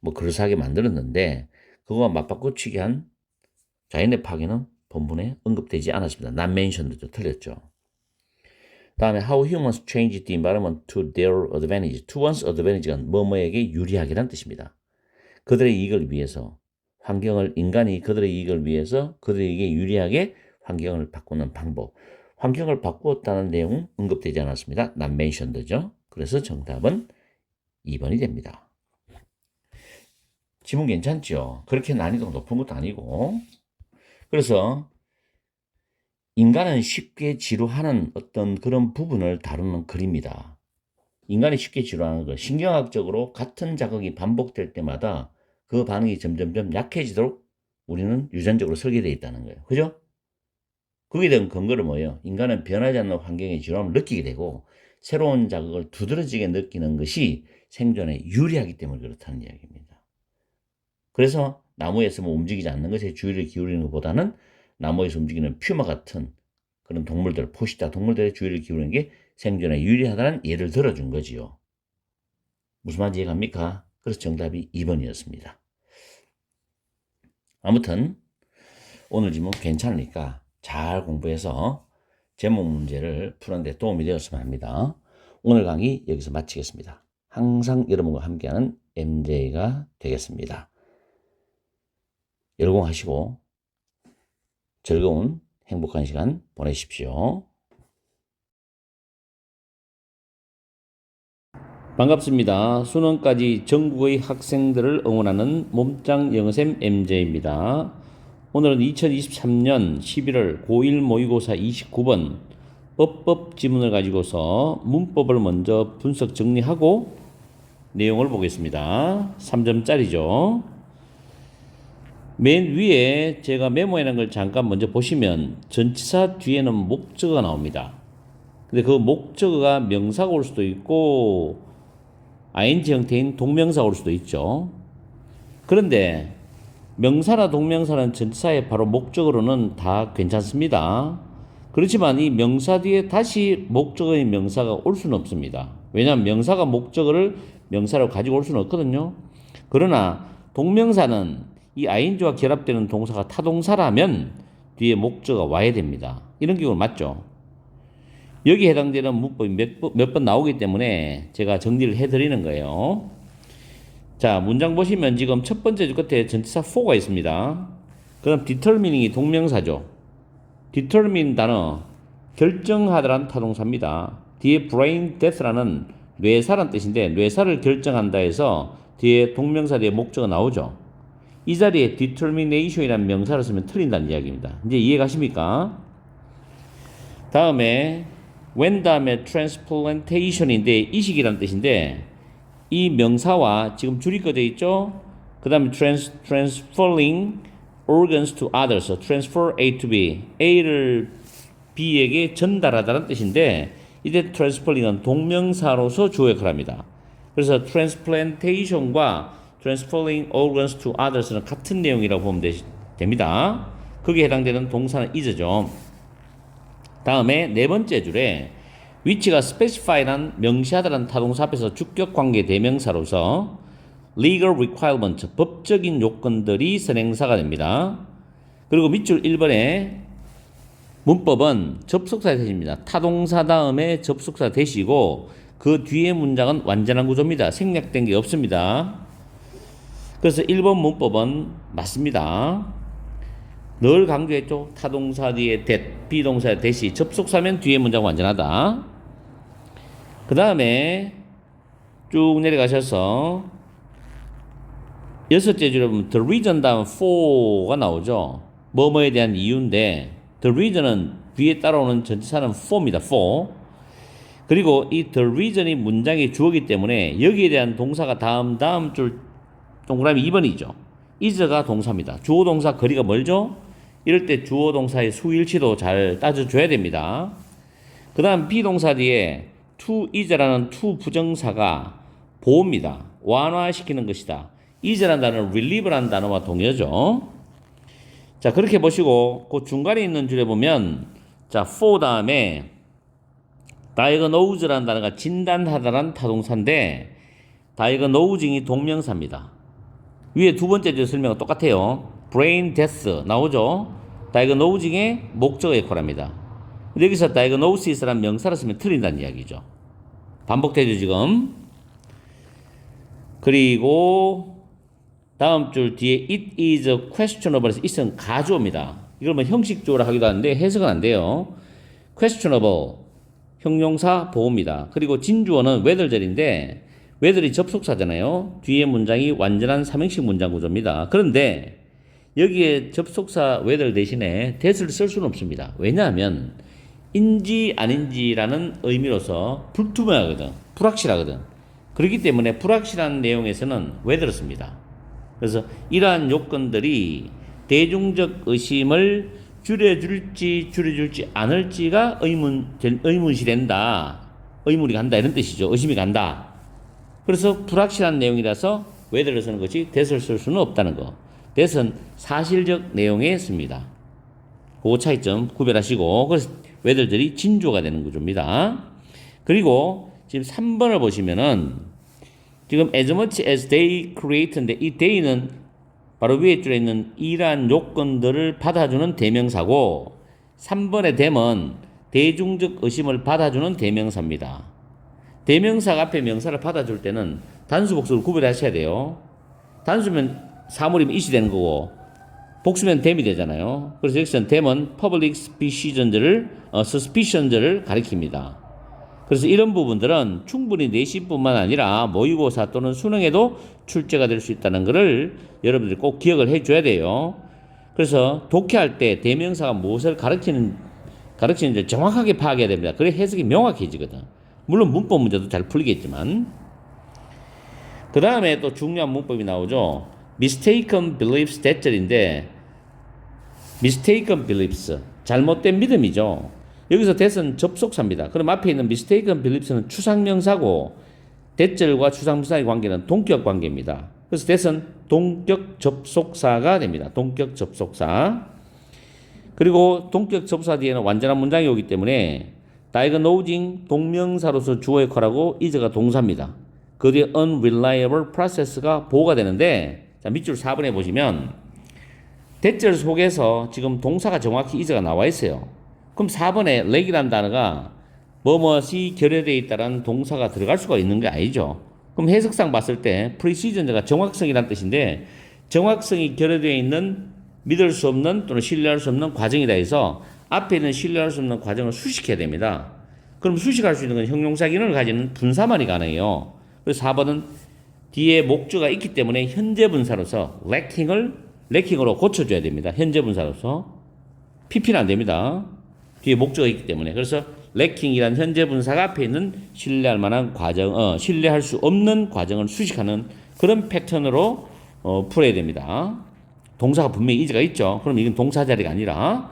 뭐 그럴싸하게 만들었는데 그거와 맞바꾸치기 한 자연의 파괴는 본문에 언급되지 않았습니다. Not mentioned도 틀렸죠. 다음에 how humans change the environment to their advantage. to one's advantage가 뭐뭐에게 유리하게란 뜻입니다. 그들의 이익을 위해서 인간이 그들의 이익을 위해서 그들에게 유리하게 환경을 바꾸는 방법. 환경을 바꾸었다는 내용은 언급되지 않았습니다. Not mentioned죠. 그래서 정답은 2번이 됩니다. 지문 괜찮죠? 그렇게 난이도가 높은 것도 아니고. 그래서 인간은 쉽게 지루하는 어떤 그런 부분을 다루는 글입니다. 인간이 쉽게 지루하는 것. 신경학적으로 같은 자극이 반복될 때마다 그 반응이 점점점 약해지도록 우리는 유전적으로 설계되어 있다는 거예요. 그죠? 거기에 대한 근거는 뭐예요? 인간은 변하지 않는 환경의 지루함을 느끼게 되고 새로운 자극을 두드러지게 느끼는 것이 생존에 유리하기 때문에 그렇다는 이야기입니다. 그래서 나무에서 뭐 움직이지 않는 것에 주의를 기울이는 것보다는 나무에서 움직이는 퓨마 같은 그런 동물들, 포식자 동물들의 주의를 기울이는 게 생존에 유리하다는 예를 들어준 거지요. 무슨 말인지 이해갑니까? 그래서 정답이 2번이었습니다. 아무튼 오늘 질문 괜찮으니까 잘 공부해서 제목 문제를 푸는데 도움이 되었으면 합니다. 오늘 강의 여기서 마치겠습니다. 항상 여러분과 함께하는 MJ가 되겠습니다. 열공하시고 즐거운 행복한 시간 보내십시오. 반갑습니다. 수능까지 전국의 학생들을 응원하는 몸짱 영어쌤 MJ입니다. 오늘은 2023년 11월 고1 모의고사 29번 어법 지문을 가지고서 문법을 먼저 분석 정리하고 내용을 보겠습니다. 3점짜리죠. 맨 위에 제가 메모해놓은 걸 잠깐 먼저 보시면 전치사 뒤에는 목적어가 나옵니다. 근데 그 목적어가 명사가 올 수도 있고 ing 형태인 동명사가 올 수도 있죠. 그런데 명사나 동명사는 전치사의 바로 목적어로는 다 괜찮습니다. 그렇지만 이 명사 뒤에 다시 목적어인 명사가 올 수는 없습니다. 왜냐하면 명사가 목적어를 명사로 가지고 올 수는 없거든요. 그러나 동명사는 이 ing와 결합되는 동사가 타동사라면 뒤에 목적어가 와야 됩니다. 이런 경우 맞죠? 여기에 해당되는 문법이 몇 번 나오기 때문에 제가 정리를 해드리는 거예요. 자, 문장 보시면 지금 첫 번째 줄 끝에 전치사 for가 있습니다. 그럼 determining이 동명사죠. determine 단어, 결정하다란 타동사입니다. 뒤에 brain death라는 뇌사란 뜻인데 뇌사를 결정한다 해서 뒤에 동명사 뒤에 목적어 나오죠. 이 자리에 determination이라는 명사를 쓰면 틀린다는 이야기입니다. 이제 이해 가십니까? 다음에 when 다음에 transplantation인데 이식이라는 뜻인데 이 명사와 지금 줄이 꺼져 있죠? 그 다음에 transferring organs to others, transfer A to B, A를 B에게 전달하다는 뜻인데 이때 transferring은 동명사로서 주어 역할을 합니다. 그래서 transplantation과 transferring organs to others는 같은 내용이라고 보면 됩니다. 거기에 해당되는 동사는 is죠. 다음에 네 번째 줄에 위치가 specify란 명시하다라는 타동사 앞에서 주격 관계 대명사로서 legal requirement, 법적인 요건들이 선행사가 됩니다. 그리고 밑줄 1번에 문법은 접속사 대시입니다. 타동사 다음에 접속사 대시고 그 뒤에 문장은 완전한 구조입니다. 생략된 게 없습니다. 그래서 1번 문법은 맞습니다. 늘 강조했죠. 타동사 뒤에 that, 비동사 대시, 접속사면 뒤에 문장 완전하다. 그 다음에 쭉 내려가셔서 여섯째 줄에 보면 the reason 다음 for가 나오죠. 뭐뭐에 대한 이유인데 the reason은 뒤에 따라오는 전치사는 for입니다. for. 그리고 이 the reason이 문장의 주어이기 때문에 여기에 대한 동사가 다음 줄 동그라미 2번이죠. is가 동사입니다. 주어 동사 거리가 멀죠? 이럴 때 주어 동사의 수일치도 잘 따져줘야 됩니다. 그 다음 비동사 뒤에 to is라는 to 부정사가 보호입니다. 완화시키는 것이다. is라는 단어는 relieve라는 단어와 동의어죠. 자, 그렇게 보시고 그 중간에 있는 줄에 보면 자, for 다음에 diagnose라는 단어가 진단하다라는 타동사인데 diagnosing이 동명사입니다. 위에 두 번째 줄 설명은 똑같아요. brain death 나오죠. diagnosing의 목적어 역할합니다. 여기서 diagnosis라는 명사를 쓰면 틀린다는 이야기죠. 반복되죠 지금. 그리고 다음 줄 뒤에 it is questionable에서 it은 가주어입니다. 이걸 뭐 형식적으로 하기도 하는데 해석은 안 돼요. questionable 형용사 보호입니다. 그리고 진주어는 whether절인데 whether이 접속사잖아요. 뒤에 문장이 완전한 삼형식 문장 구조입니다. 그런데 여기에 접속사 whether 대신에 that을 쓸 수는 없습니다. 왜냐하면 인지 아닌지라는 의미로서 불투명하거든. 불확실하거든. 그렇기 때문에 불확실한 내용에서는 whether를 씁니다. 그래서 이러한 요건들이 대중적 의심을 줄여줄지 않을지가 의문시 된다. 의문이 간다 이런 뜻이죠. 의심이 간다. 그래서 불확실한 내용이라서 whether를 쓰는 것이 that을 쓸 수는 없다는 거. that은 사실적 내용에 씁니다. 그 차이점 구별하시고 그래서 whether들이 진주어가 되는 구조입니다. 그리고 지금 3번을 보시면은 지금 as much as they create인데 이 they는 바로 위에 줄에 있는 이러한 요건들을 받아주는 대명사고 3번의 them은 대중적 의심을 받아주는 대명사입니다. 대명사가 앞에 명사를 받아줄 때는 단수 복수를 구별하셔야 돼요. 단수면 사물이면 it이 되는 거고 복수면 them이 되잖아요. 그래서 여기서는 them은 public suspicions를 가리킵니다. 그래서 이런 부분들은 충분히 내신뿐만 아니라 모의고사 또는 수능에도 출제가 될 수 있다는 것을 여러분들이 꼭 기억을 해줘야 돼요. 그래서 독해할 때 대명사가 무엇을 가르치는지 정확하게 파악해야 됩니다. 그래 해석이 명확해지거든. 물론 문법 문제도 잘 풀리겠지만 그 다음에 또 중요한 문법이 나오죠. mistaken beliefs that절인데 mistaken beliefs 잘못된 믿음이죠. 여기서 that은 접속사입니다. 그럼 앞에 있는 mistaken beliefs는 추상명사고 that절과 추상명사의 관계는 동격 관계입니다. 그래서 that은 동격 접속사가 됩니다. 동격 접속사. 그리고 동격 접속사 뒤에는 완전한 문장이 오기 때문에 diagnosing 동명사로서 주어 역할하고 is가 동사입니다. 그 뒤에 unreliable process가 보호가 되는데 자, 밑줄 4번에 보시면 대절 속에서 지금 동사가 정확히 is가 나와 있어요. 그럼 4번에 leg이라는 단어가 뭐뭐이 결여되어 있다라는 동사가 들어갈 수가 있는 게 아니죠. 그럼 해석상 봤을 때 precision가 정확성이라는 뜻인데 정확성이 결여되어 있는 믿을 수 없는 또는 신뢰할 수 없는 과정이다 해서 앞에 있는 신뢰할 수 없는 과정을 수식해야 됩니다. 그럼 수식할 수 있는 건 형용사 기능을 가지는 분사만이 가능해요. 그래서 4번은 뒤에 목적어가 있기 때문에 현재 분사로서 래킹으로 고쳐줘야 됩니다. 현재 분사로서. PP는 안 됩니다. 뒤에 목적어가 있기 때문에. 그래서 래킹이란 현재 분사가 앞에 있는 신뢰할 만한 과정, 신뢰할 수 없는 과정을 수식하는 그런 패턴으로 풀어야 됩니다. 동사가 분명히 is가 있죠. 그럼 이건 동사 자리가 아니라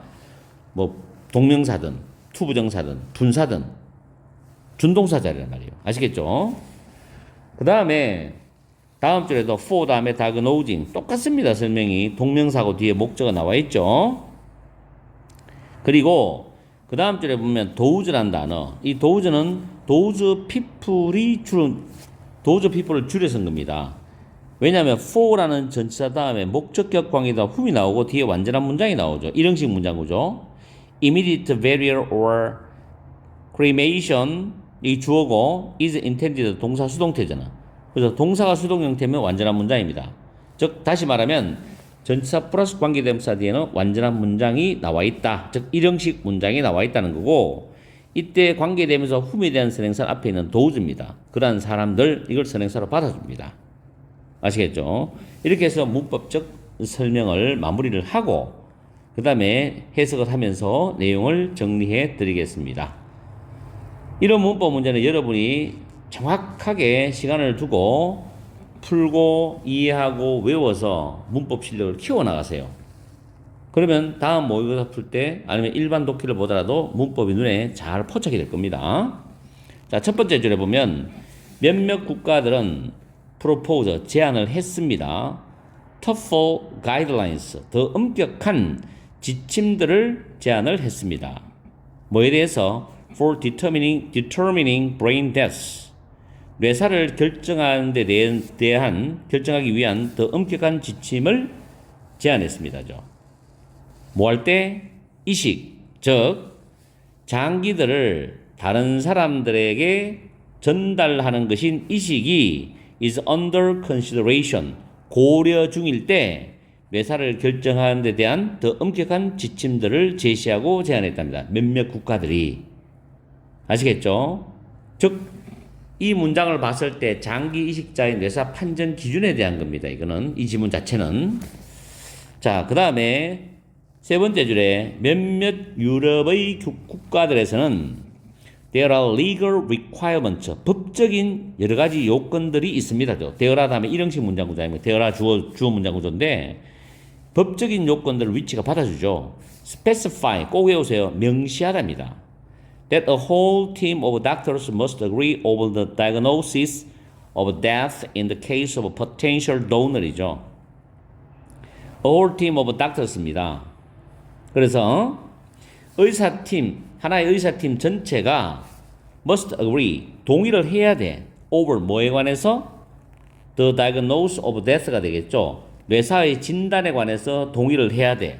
뭐 동명사든 투부정사든 분사든 준동사 자리란 말이에요. 아시겠죠? 그 다음에 다음 줄에도 for 다음에 diagnosing 똑같습니다. 설명이 동명사고 뒤에 목적어가 나와 있죠. 그리고 그 다음 줄에 보면 does라는 단어, 이 dos는 those people을 줄여 쓴 겁니다. 왜냐하면 for라는 전치사 다음에 목적격 관계다 훔이 나오고 뒤에 완전한 문장이 나오죠. 일형식 문장구죠. immediate burial or cremation 이 주어고 is intended 동사 수동태잖아. 그래서 동사가 수동 형태면 완전한 문장입니다. 즉 다시 말하면 전치사 플러스 관계대명사 뒤에는 완전한 문장이 나와 있다. 즉 일형식 문장이 나와 있다는 거고 이때 관계대명사 훔에 대한 선행사 앞에 있는 thos입니다. 그러한 사람들 이걸 선행사로 받아줍니다. 아시겠죠? 이렇게 해서 문법적 설명을 마무리를 하고 그 다음에 해석을 하면서 내용을 정리해 드리겠습니다. 이런 문법 문제는 여러분이 정확하게 시간을 두고 풀고 이해하고 외워서 문법 실력을 키워나가세요. 그러면 다음 모의고사 풀 때 아니면 일반 독해를 보더라도 문법이 눈에 잘 포착이 될 겁니다. 자, 첫 번째 줄에 보면 몇몇 국가들은 propose 제안을 했습니다. tougher guidelines 더 엄격한 지침들을 제안을 했습니다. 뭐에 대해서 for determining brain deaths 뇌사를 결정하는 데 결정하기 위한 더 엄격한 지침을 제안했습니다. 뭐 할 때? 이식, 즉 장기들을 다른 사람들에게 전달하는 것인 이식이 is under consideration 고려 중일 때 뇌사를 결정하는 데 대한 더 엄격한 지침들을 제시하고 제안했답니다. 몇몇 국가들이. 아시겠죠? 즉 이 문장을 봤을 때 장기 이식자의 뇌사 판정 기준에 대한 겁니다. 이거는 이 지문 자체는. 자, 그 다음에 세 번째 줄에 몇몇 유럽의 국가들에서는 there are legal requirements 법적인 여러 가지 요건들이 있습니다. there라 다음에 일형식 문장 구조입니다. there라 주어 문장 구조인데 법적인 요건들을 위치가 받아주죠. specify 꼭 외우세요. 명시하답니다. that a whole team of doctors must agree over the diagnosis of death in the case of a potential donor이죠. a whole team of doctors입니다. 그래서 의사팀, 하나의 의사팀 전체가 must agree, 동의를 해야 돼. over 뭐에 관해서? the diagnosis of death가 되겠죠. 뇌사의 진단에 관해서 동의를 해야 돼.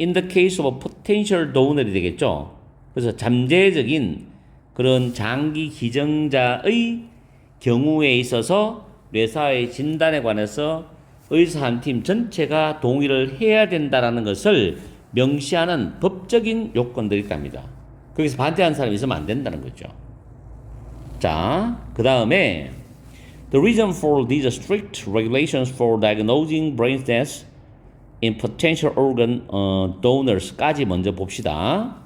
in the case of a potential donor이 되겠죠. 그래서 잠재적인 그런 장기 기증자의 경우에 있어서 뇌사의 진단에 관해서 의사 한 팀 전체가 동의를 해야 된다라는 것을 명시하는 법적인 요건들이 있답니다. 거기서 반대하는 사람이 있으면 안 된다는 거죠. 자, 그 다음에 The reason for these strict regulations for diagnosing brain death in potential organ donors까지 먼저 봅시다.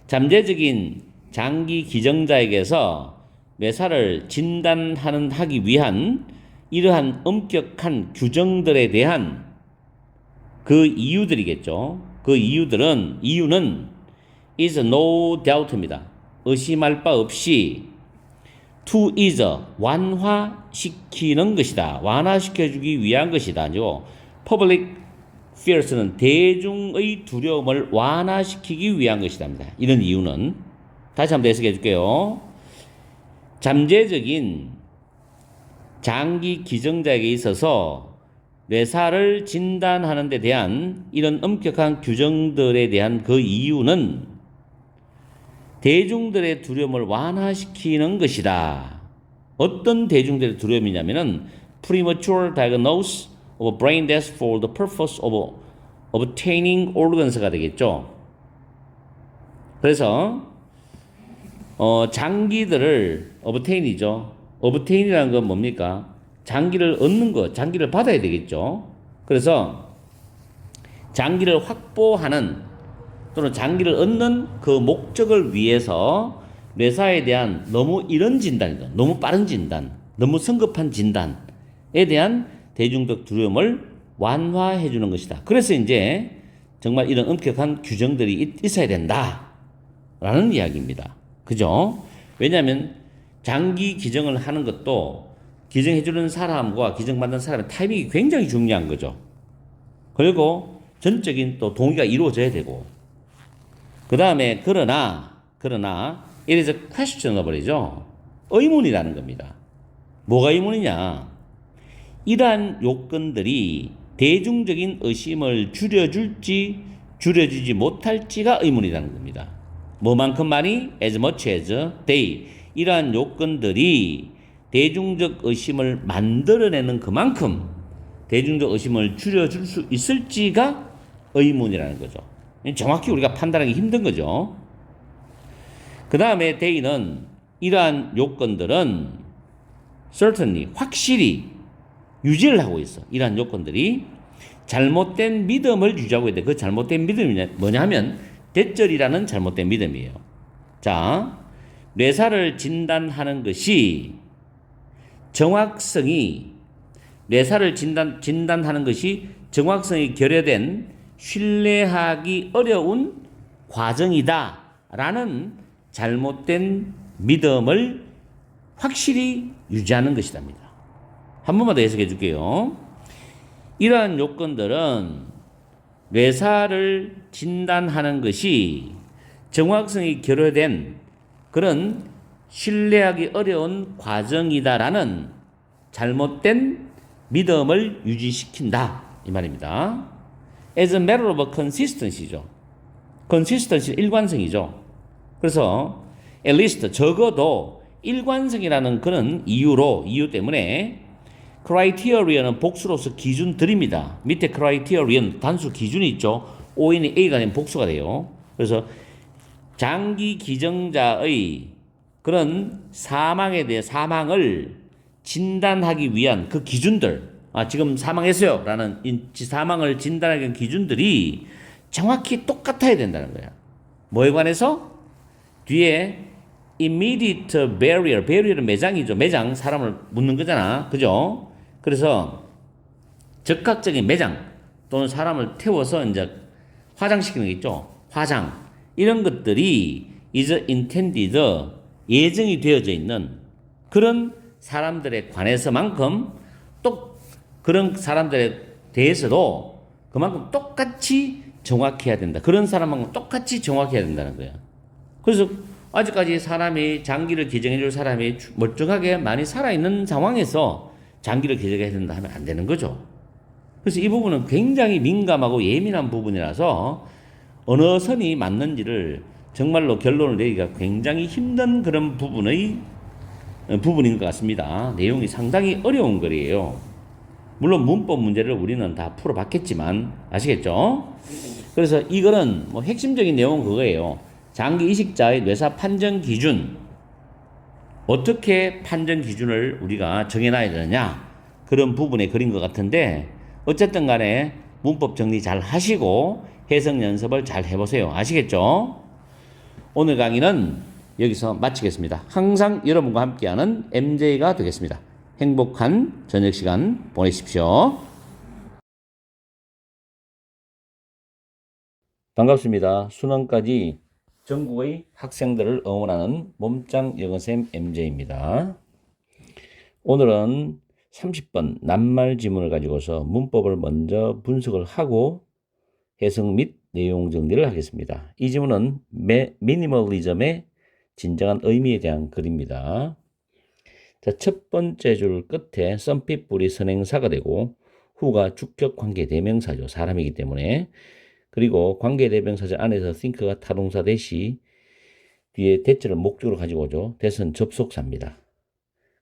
잠재적인 장기 기증자에게서 뇌사를 진단하기 위한 이러한 엄격한 규정들에 대한 그 이유들이겠죠. 그 이유는 is no doubt입니다. 의심할 바 없이 to is 완화시키는 것이다. 완화시켜주기 위한 것이다. public fears는 대중의 두려움을 완화시키기 위한 것이다. 이런 이유는 다시 한번 해석해 줄게요. 잠재적인 장기 기증자에게 있어서 뇌사를 진단하는 데 대한 이런 엄격한 규정들에 대한 그 이유는 대중들의 두려움을 완화시키는 것이다. 어떤 대중들의 두려움이냐면은 premature diagnosis of brain death for the purpose of obtaining organs가 되겠죠. 그래서 장기들을 obtain이죠. obtain이라는 건 뭡니까? 장기를 얻는 것, 장기를 받아야 되겠죠. 그래서 장기를 확보하는 또는 장기를 얻는 그 목적을 위해서 뇌사에 대한 너무 이런 진단이다. 너무 빠른 진단, 너무 성급한 진단에 대한 대중적 두려움을 완화해 주는 것이다. 그래서 이제 정말 이런 엄격한 규정들이 있어야 된다라는 이야기입니다. 그죠? 왜냐하면 장기 기증을 하는 것도 기증해 주는 사람과 기증받는 사람의 타이밍이 굉장히 중요한 거죠. 그리고 전적인 또 동의가 이루어져야 되고 그 다음에 그러나 it is questionable이죠. 의문이라는 겁니다. 뭐가 의문이냐? 이러한 요건들이 대중적인 의심을 줄여줄지 줄여주지 못할지가 의문이라는 겁니다. 뭐만큼 많이? as much as they. 이러한 요건들이 대중적 의심을 만들어내는 그만큼 대중적 의심을 줄여줄 수 있을지가 의문이라는 거죠. 정확히 우리가 판단하기 힘든 거죠. 그 다음에 they는 이러한 요건들은 certainly 확실히 유지를 하고 있어. 이러한 요건들이 잘못된 믿음을 유지하고 있대. 그 잘못된 믿음이 뭐냐면 대절이라는 잘못된 믿음이에요. 자, 뇌사를 진단하는 것이 정확성이 뇌사를 진단하는 것이 정확성이 결여된 신뢰하기 어려운 과정이다라는 잘못된 믿음을 확실히 유지하는 것이랍니다. 한 번만 더 해석해 줄게요. 이러한 요건들은 뇌사를 진단하는 것이 정확성이 결여된 그런 신뢰하기 어려운 과정이다라는 잘못된 믿음을 유지시킨다 이 말입니다. As a matter of consistency죠. consistency 일관성이죠. 그래서 at least 적어도 일관성이라는 그런 이유 때문에 criterion은 복수로서 기준들입니다. 밑에 criterion 단수 기준이 있죠. O인이 A가 되면 복수가 돼요. 그래서 장기 기증자의 그런 사망을 진단하기 위한 그 기준들, 지금 사망했어요 라는 사망을 진단하기 위한 기준들이 정확히 똑같아야 된다는 거야. 뭐에 관해서? 뒤에 immediate barrier는 매장이죠. 매장, 사람을 묻는 거잖아. 그죠? 그래서 적극적인 매장 또는 사람을 태워서 이제 화장시키는 게 있죠. 화장. 이런 것들이 is intended, 예정이 되어져 있는 그런 사람들에 관해서만큼 또 그런 사람들에 대해서도 그만큼 똑같이 정확해야 된다. 그런 사람만큼 똑같이 정확해야 된다는 거야. 그래서 아직까지 사람이 장기를 기증해 줄 사람이 멀쩡하게 많이 살아있는 상황에서 장기를 기증해야 된다 하면 안 되는 거죠. 그래서 이 부분은 굉장히 민감하고 예민한 부분이라서 어느 선이 맞는지를 정말로 결론을 내기가 굉장히 힘든 그런 부분인 것 같습니다. 내용이 상당히 어려운 글이에요. 물론 문법 문제를 우리는 다 풀어봤겠지만 아시겠죠? 그래서 이거는 뭐 핵심적인 내용은 그거예요. 장기 이식자의 뇌사 판정 기준, 어떻게 판정 기준을 우리가 정해놔야 되느냐, 그런 부분에 그린 것 같은데 어쨌든 간에 문법 정리 잘 하시고 해석 연습을 잘 해보세요. 아시겠죠? 오늘 강의는 여기서 마치겠습니다. 항상 여러분과 함께하는 MJ가 되겠습니다. 행복한 저녁 시간 보내십시오. 반갑습니다. 수능까지 전국의 학생들을 응원하는 몸짱 영어쌤 MJ입니다. 오늘은 30번 낱말 지문을 가지고서 문법을 먼저 분석을 하고 해석 및 내용 정리를 하겠습니다. 이 지문은 미니멀리즘의 진정한 의미에 대한 글입니다. 자, 첫 번째 줄 끝에 some people이 선행사가 되고 who가 주격 관계 대명사죠. 사람이기 때문에. 그리고 관계 대명사절 안에서 think가 타동사 대시 뒤에 대절을 목적으로 가지고 오죠. that은 접속사입니다.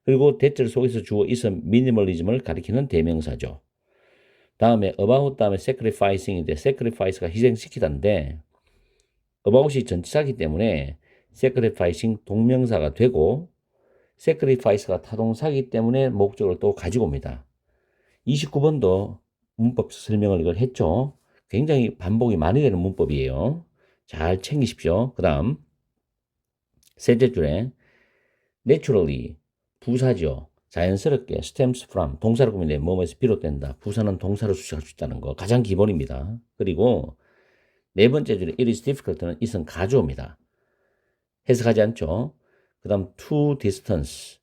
그리고 대절 속에서 주어 있어 미니멀리즘을 가리키는 대명사죠. 다음에 about 다음에 sacrificing인데 sacrifice가 희생시키다인데 about이 전치사이기 때문에 sacrificing 동명사가 되고 sacrifice가 타동사이기 때문에 목적을 또 가지고 옵니다. 29번도 문법 설명을 이걸 했죠. 굉장히 반복이 많이 되는 문법이에요. 잘 챙기십시오. 그 다음 셋째 줄에 naturally 부사죠. 자연스럽게 stems from 동사로 꾸미는데 뭐뭐에서 비롯된다. 부사는 동사로 수식할 수 있다는 거 가장 기본입니다. 그리고 네 번째 줄에 it is difficult는 it은 가주어입니다. 해석하지 않죠. 그 다음 to distance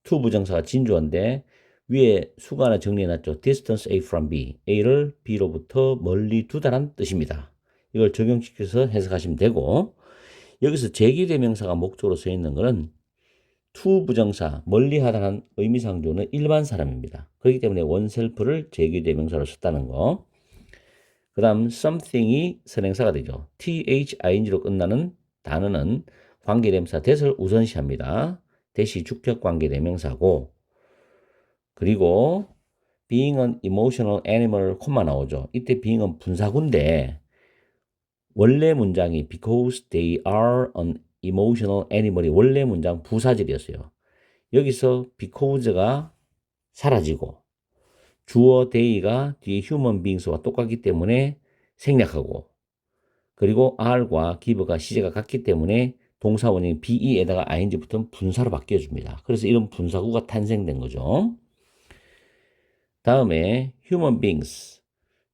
to 부정사가 진주어인데 위에 수가 하나 정리해놨죠. distance A from B A를 B로부터 멀리 두다란 뜻입니다. 이걸 적용시켜서 해석하시면 되고 여기서 제기대명사가 목적으로 써 있는 것은 to 부정사 멀리하다는 의미상조는 일반 사람입니다. 그렇기 때문에 원셀프를 제기대명사로 썼다는 거. 그 다음 something이 선행사가 되죠. thing로 끝나는 단어는 관계대명사 that을 우선시합니다. that이 주격 관계대명사고 그리고 being an emotional animal 콤마 나오죠. 이때 being은 분사구인데 원래 문장이 because they are an emotional animal이 원래 문장 부사절이었어요. 여기서 because가 사라지고 주어 they가 뒤에 human beings와 똑같기 때문에 생략하고 그리고 are과 give가 시제가 같기 때문에 동사 원형이 be에다가 ing 붙은 분사로 바뀌어줍니다. 그래서 이런 분사구가 탄생된 거죠. 다음에 human beings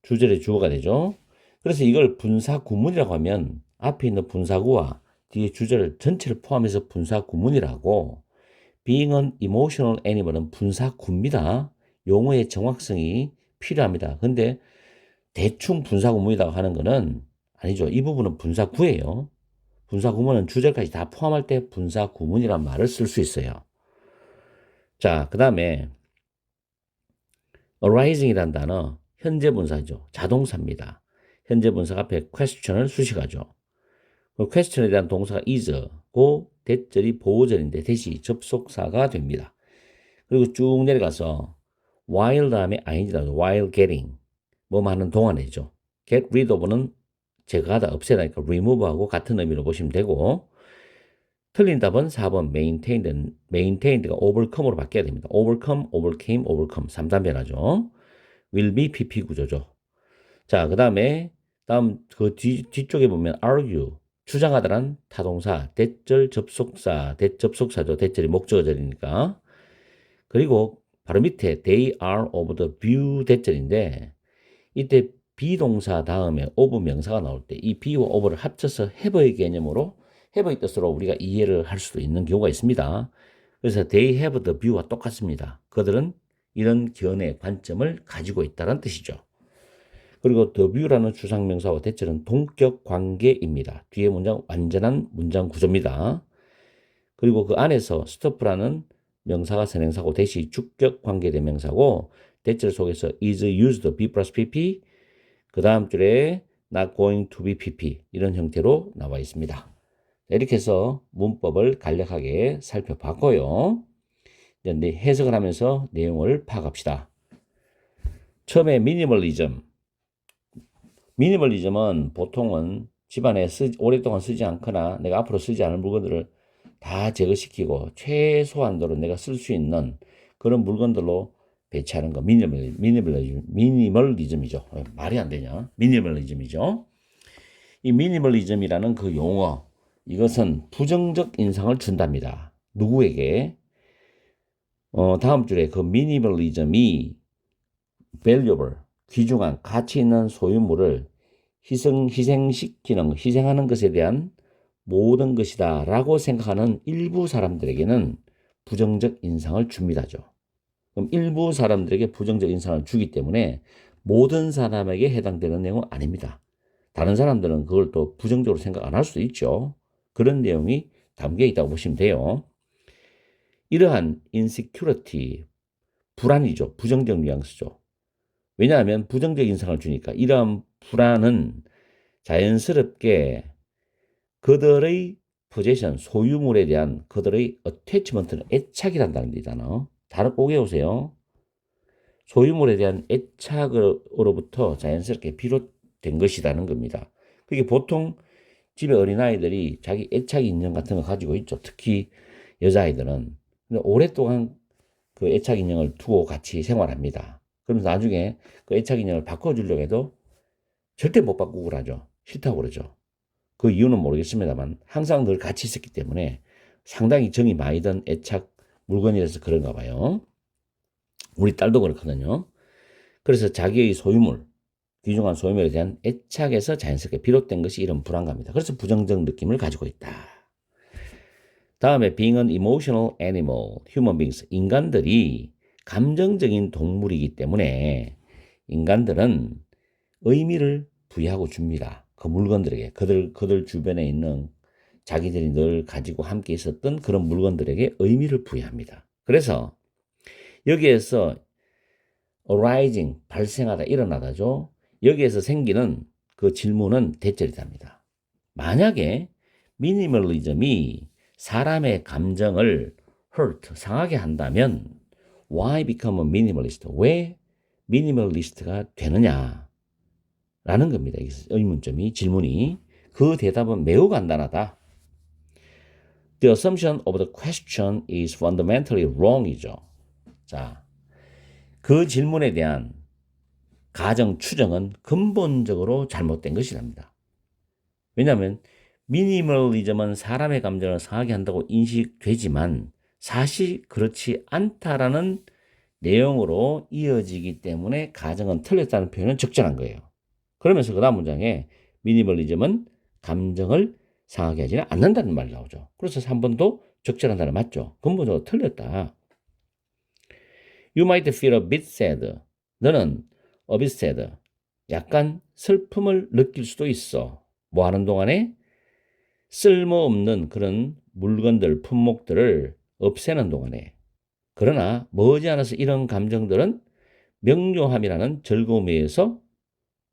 주절의 주어가 되죠. 그래서 이걸 분사 구문이라고 하면 앞에 있는 분사구와 뒤에 주절 전체를 포함해서 분사 구문이라고 being an emotional animal은 분사구입니다. 용어의 정확성이 필요합니다. 근데 대충 분사구문이라고 하는 거는 아니죠. 이 부분은 분사구예요. 분사구문은 주절까지 다 포함할 때 분사구문이란 말을 쓸 수 있어요. 자, 그 다음에 arising이라는 단어 현재 분사죠. 자동사입니다. 현재 분사 앞에 question을 수식하죠. 그 question에 대한 동사가 is고 대절이 보호절인데 대시 접속사가 됩니다. 그리고 쭉 내려가서 while 다음에 ing라고 while getting 뭐 하는 동안이죠. get rid of는 제거하다 없애다니까 remove하고 같은 의미로 보시면 되고 틀린 답은 4번 maintained가 overcome으로 바뀌어야 됩니다. overcome, overcame, overcome 3단 변화죠. will be PP 구조죠. 자, 그 다음에 다음 그 뒤쪽에 보면 argue 주장하다란 타동사 대절 접속사 대접속사죠. 대절이 목적어절이니까. 그리고 바로 밑에 they are of the view 대절인데 이때 비동사 다음에 of 명사가 나올 때 이 be와 of를 합쳐서 have의 개념으로 have의 뜻으로 우리가 이해를 할 수도 있는 경우가 있습니다. 그래서 they have the view와 똑같습니다. 그들은 이런 견해 관점을 가지고 있다는 뜻이죠. 그리고 the view라는 추상명사와 대절은 동격 관계입니다. 뒤에 문장 완전한 문장 구조입니다. 그리고 그 안에서 stop라는 명사가 선행사고 대시 주격 관계 대명사고 대절 속에서 is used B 플러스 PP 그 다음 줄에 not going to be PP 이런 형태로 나와 있습니다. 이렇게 해서 문법을 간략하게 살펴봤고요. 이제 해석을 하면서 내용을 파악합시다. 처음에 미니멀리즘은 보통은 집안에 오랫동안 쓰지 않거나 내가 앞으로 쓰지 않을 물건들을 다 제거시키고 최소한도로 내가 쓸 수 있는 그런 물건들로 배치하는 거 미니멀리즘이죠. 말이 안 되냐? 미니멀리즘이죠. 이 미니멀리즘이라는 그 용어 이것은 부정적 인상을 준답니다. 누구에게? 다음 줄에 그 미니멀리즘이 valuable, 귀중한 가치 있는 소유물을 희생하는 것에 대한 모든 것이다 라고 생각하는 일부 사람들에게는 부정적 인상을 줍니다죠. 그럼 일부 사람들에게 부정적 인상을 주기 때문에 모든 사람에게 해당되는 내용은 아닙니다. 다른 사람들은 그걸 또 부정적으로 생각 안 할 수도 있죠. 그런 내용이 담겨 있다고 보시면 돼요. 이러한 insecurity, 불안이죠. 부정적 뉘앙스죠. 왜냐하면 부정적 인상을 주니까 이러한 불안은 자연스럽게 그들의 포제션, 소유물에 대한 그들의 어태치먼트는 애착이란다는 얘기잖아. 다른 꼭 외우세요. 소유물에 대한 애착으로부터 자연스럽게 비롯된 것이라는 겁니다. 그게 보통 집에 어린아이들이 자기 애착 인형 같은 거 가지고 있죠. 특히 여자아이들은. 근데 오랫동안 그 애착 인형을 두고 같이 생활합니다. 그러면서 나중에 그 애착 인형을 바꿔주려고 해도 절대 못 바꾸고 그러죠. 싫다고 그러죠. 그 이유는 모르겠습니다만 항상 늘 같이 있었기 때문에 상당히 정이 많이 든 애착 물건이라서 그런가 봐요. 우리 딸도 그렇거든요. 그래서 자기의 소유물, 귀중한 소유물에 대한 애착에서 자연스럽게 비롯된 것이 이런 불안감입니다. 그래서 부정적 느낌을 가지고 있다. 다음에 being an emotional animal, human beings, 인간들이 감정적인 동물이기 때문에 인간들은 의미를 부여하고 줍니다. 그 물건들에게, 그들 주변에 있는 자기들이 늘 가지고 함께 있었던 그런 물건들에게 의미를 부여합니다. 그래서 여기에서 arising, 발생하다, 일어나다죠. 여기에서 생기는 그 질문은 대절이답니다. 만약에 미니멀리즘이 사람의 감정을 hurt, 상하게 한다면 why become a minimalist? 왜 미니멀리스트가 되느냐? 라는 겁니다. 의문점이, 질문이. 그 대답은 매우 간단하다. The assumption of the question is fundamentally wrong이죠. 자, 그 질문에 대한 가정, 추정은 근본적으로 잘못된 것이랍니다. 왜냐하면 미니멀리즘은 사람의 감정을 상하게 한다고 인식되지만 사실 그렇지 않다라는 내용으로 이어지기 때문에 가정은 틀렸다는 표현은 적절한 거예요. 그러면서 그 다음 문장에 미니멀리즘은 감정을 상하게 하지는 않는다는 말이 나오죠. 그래서 3번도 적절한 단어 맞죠? 근본적으로 틀렸다. You might feel a bit sad. 너는 a bit sad. 약간 슬픔을 느낄 수도 있어. 뭐 하는 동안에? 쓸모없는 그런 물건들, 품목들을 없애는 동안에. 그러나 머지않아서 이런 감정들은 명료함이라는 즐거움에 의해서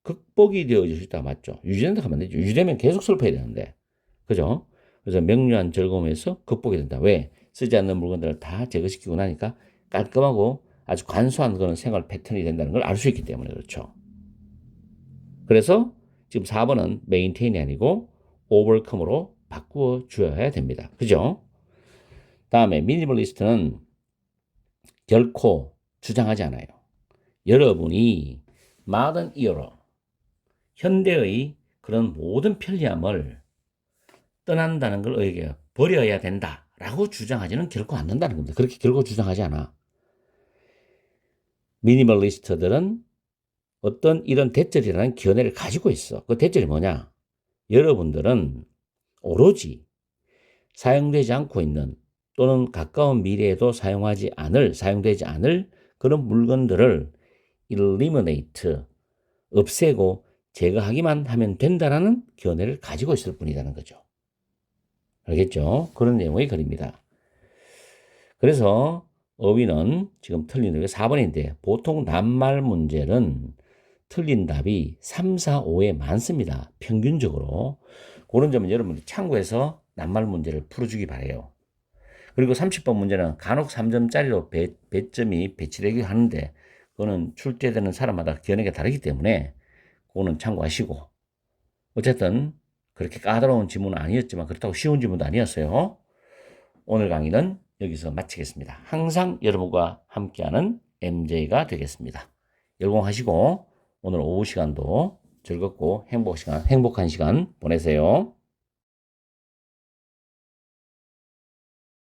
극복이 되어질 수 있다. 맞죠? 유지된다 하면 안 되죠. 유지되면 계속 슬퍼야 되는데. 그죠? 그래서 명료한 즐거움에서 극복이 된다. 왜? 쓰지 않는 물건들을 다 제거시키고 나니까 깔끔하고 아주 간소한 그런 생활 패턴이 된다는 걸 알 수 있기 때문에 그렇죠. 그래서 지금 4번은 메인테인이 아니고 오버컴으로 바꾸어 주어야 됩니다. 그죠? 다음에 미니멀리스트는 결코 주장하지 않아요. 여러분이 modern era, 현대의 그런 모든 편리함을 떠난다는 걸 얘기해요. 버려야 된다라고 주장하지는 결코 않는다는 겁니다. 그렇게 결코 주장하지 않아. 미니멀리스트들은 어떤 이런 대절이라는 견해를 가지고 있어. 그 대절이 뭐냐? 여러분들은 오로지 사용되지 않고 있는 또는 가까운 미래에도 사용되지 않을 그런 물건들을 eliminate, 없애고 제거하기만 하면 된다라는 견해를 가지고 있을 뿐이라는 거죠. 알겠죠? 그런 내용의 글입니다. 그래서 어휘는 지금 틀린 게 4번인데 보통 낱말 문제는 틀린 답이 3, 4, 5에 많습니다. 평균적으로. 그런 점은 여러분들 참고해서 낱말 문제를 풀어주기 바래요. 그리고 30번 문제는 간혹 3점짜리로 배점이 배치되기 하는데 그거는 출제되는 사람마다 견해가 다르기 때문에 그거는 참고하시고 어쨌든 그렇게 까다로운 지문은 아니었지만 그렇다고 쉬운 지문도 아니었어요. 오늘 강의는 여기서 마치겠습니다. 항상 여러분과 함께하는 MJ가 되겠습니다. 열공하시고 오늘 오후 시간도 즐겁고 행복한 시간 보내세요.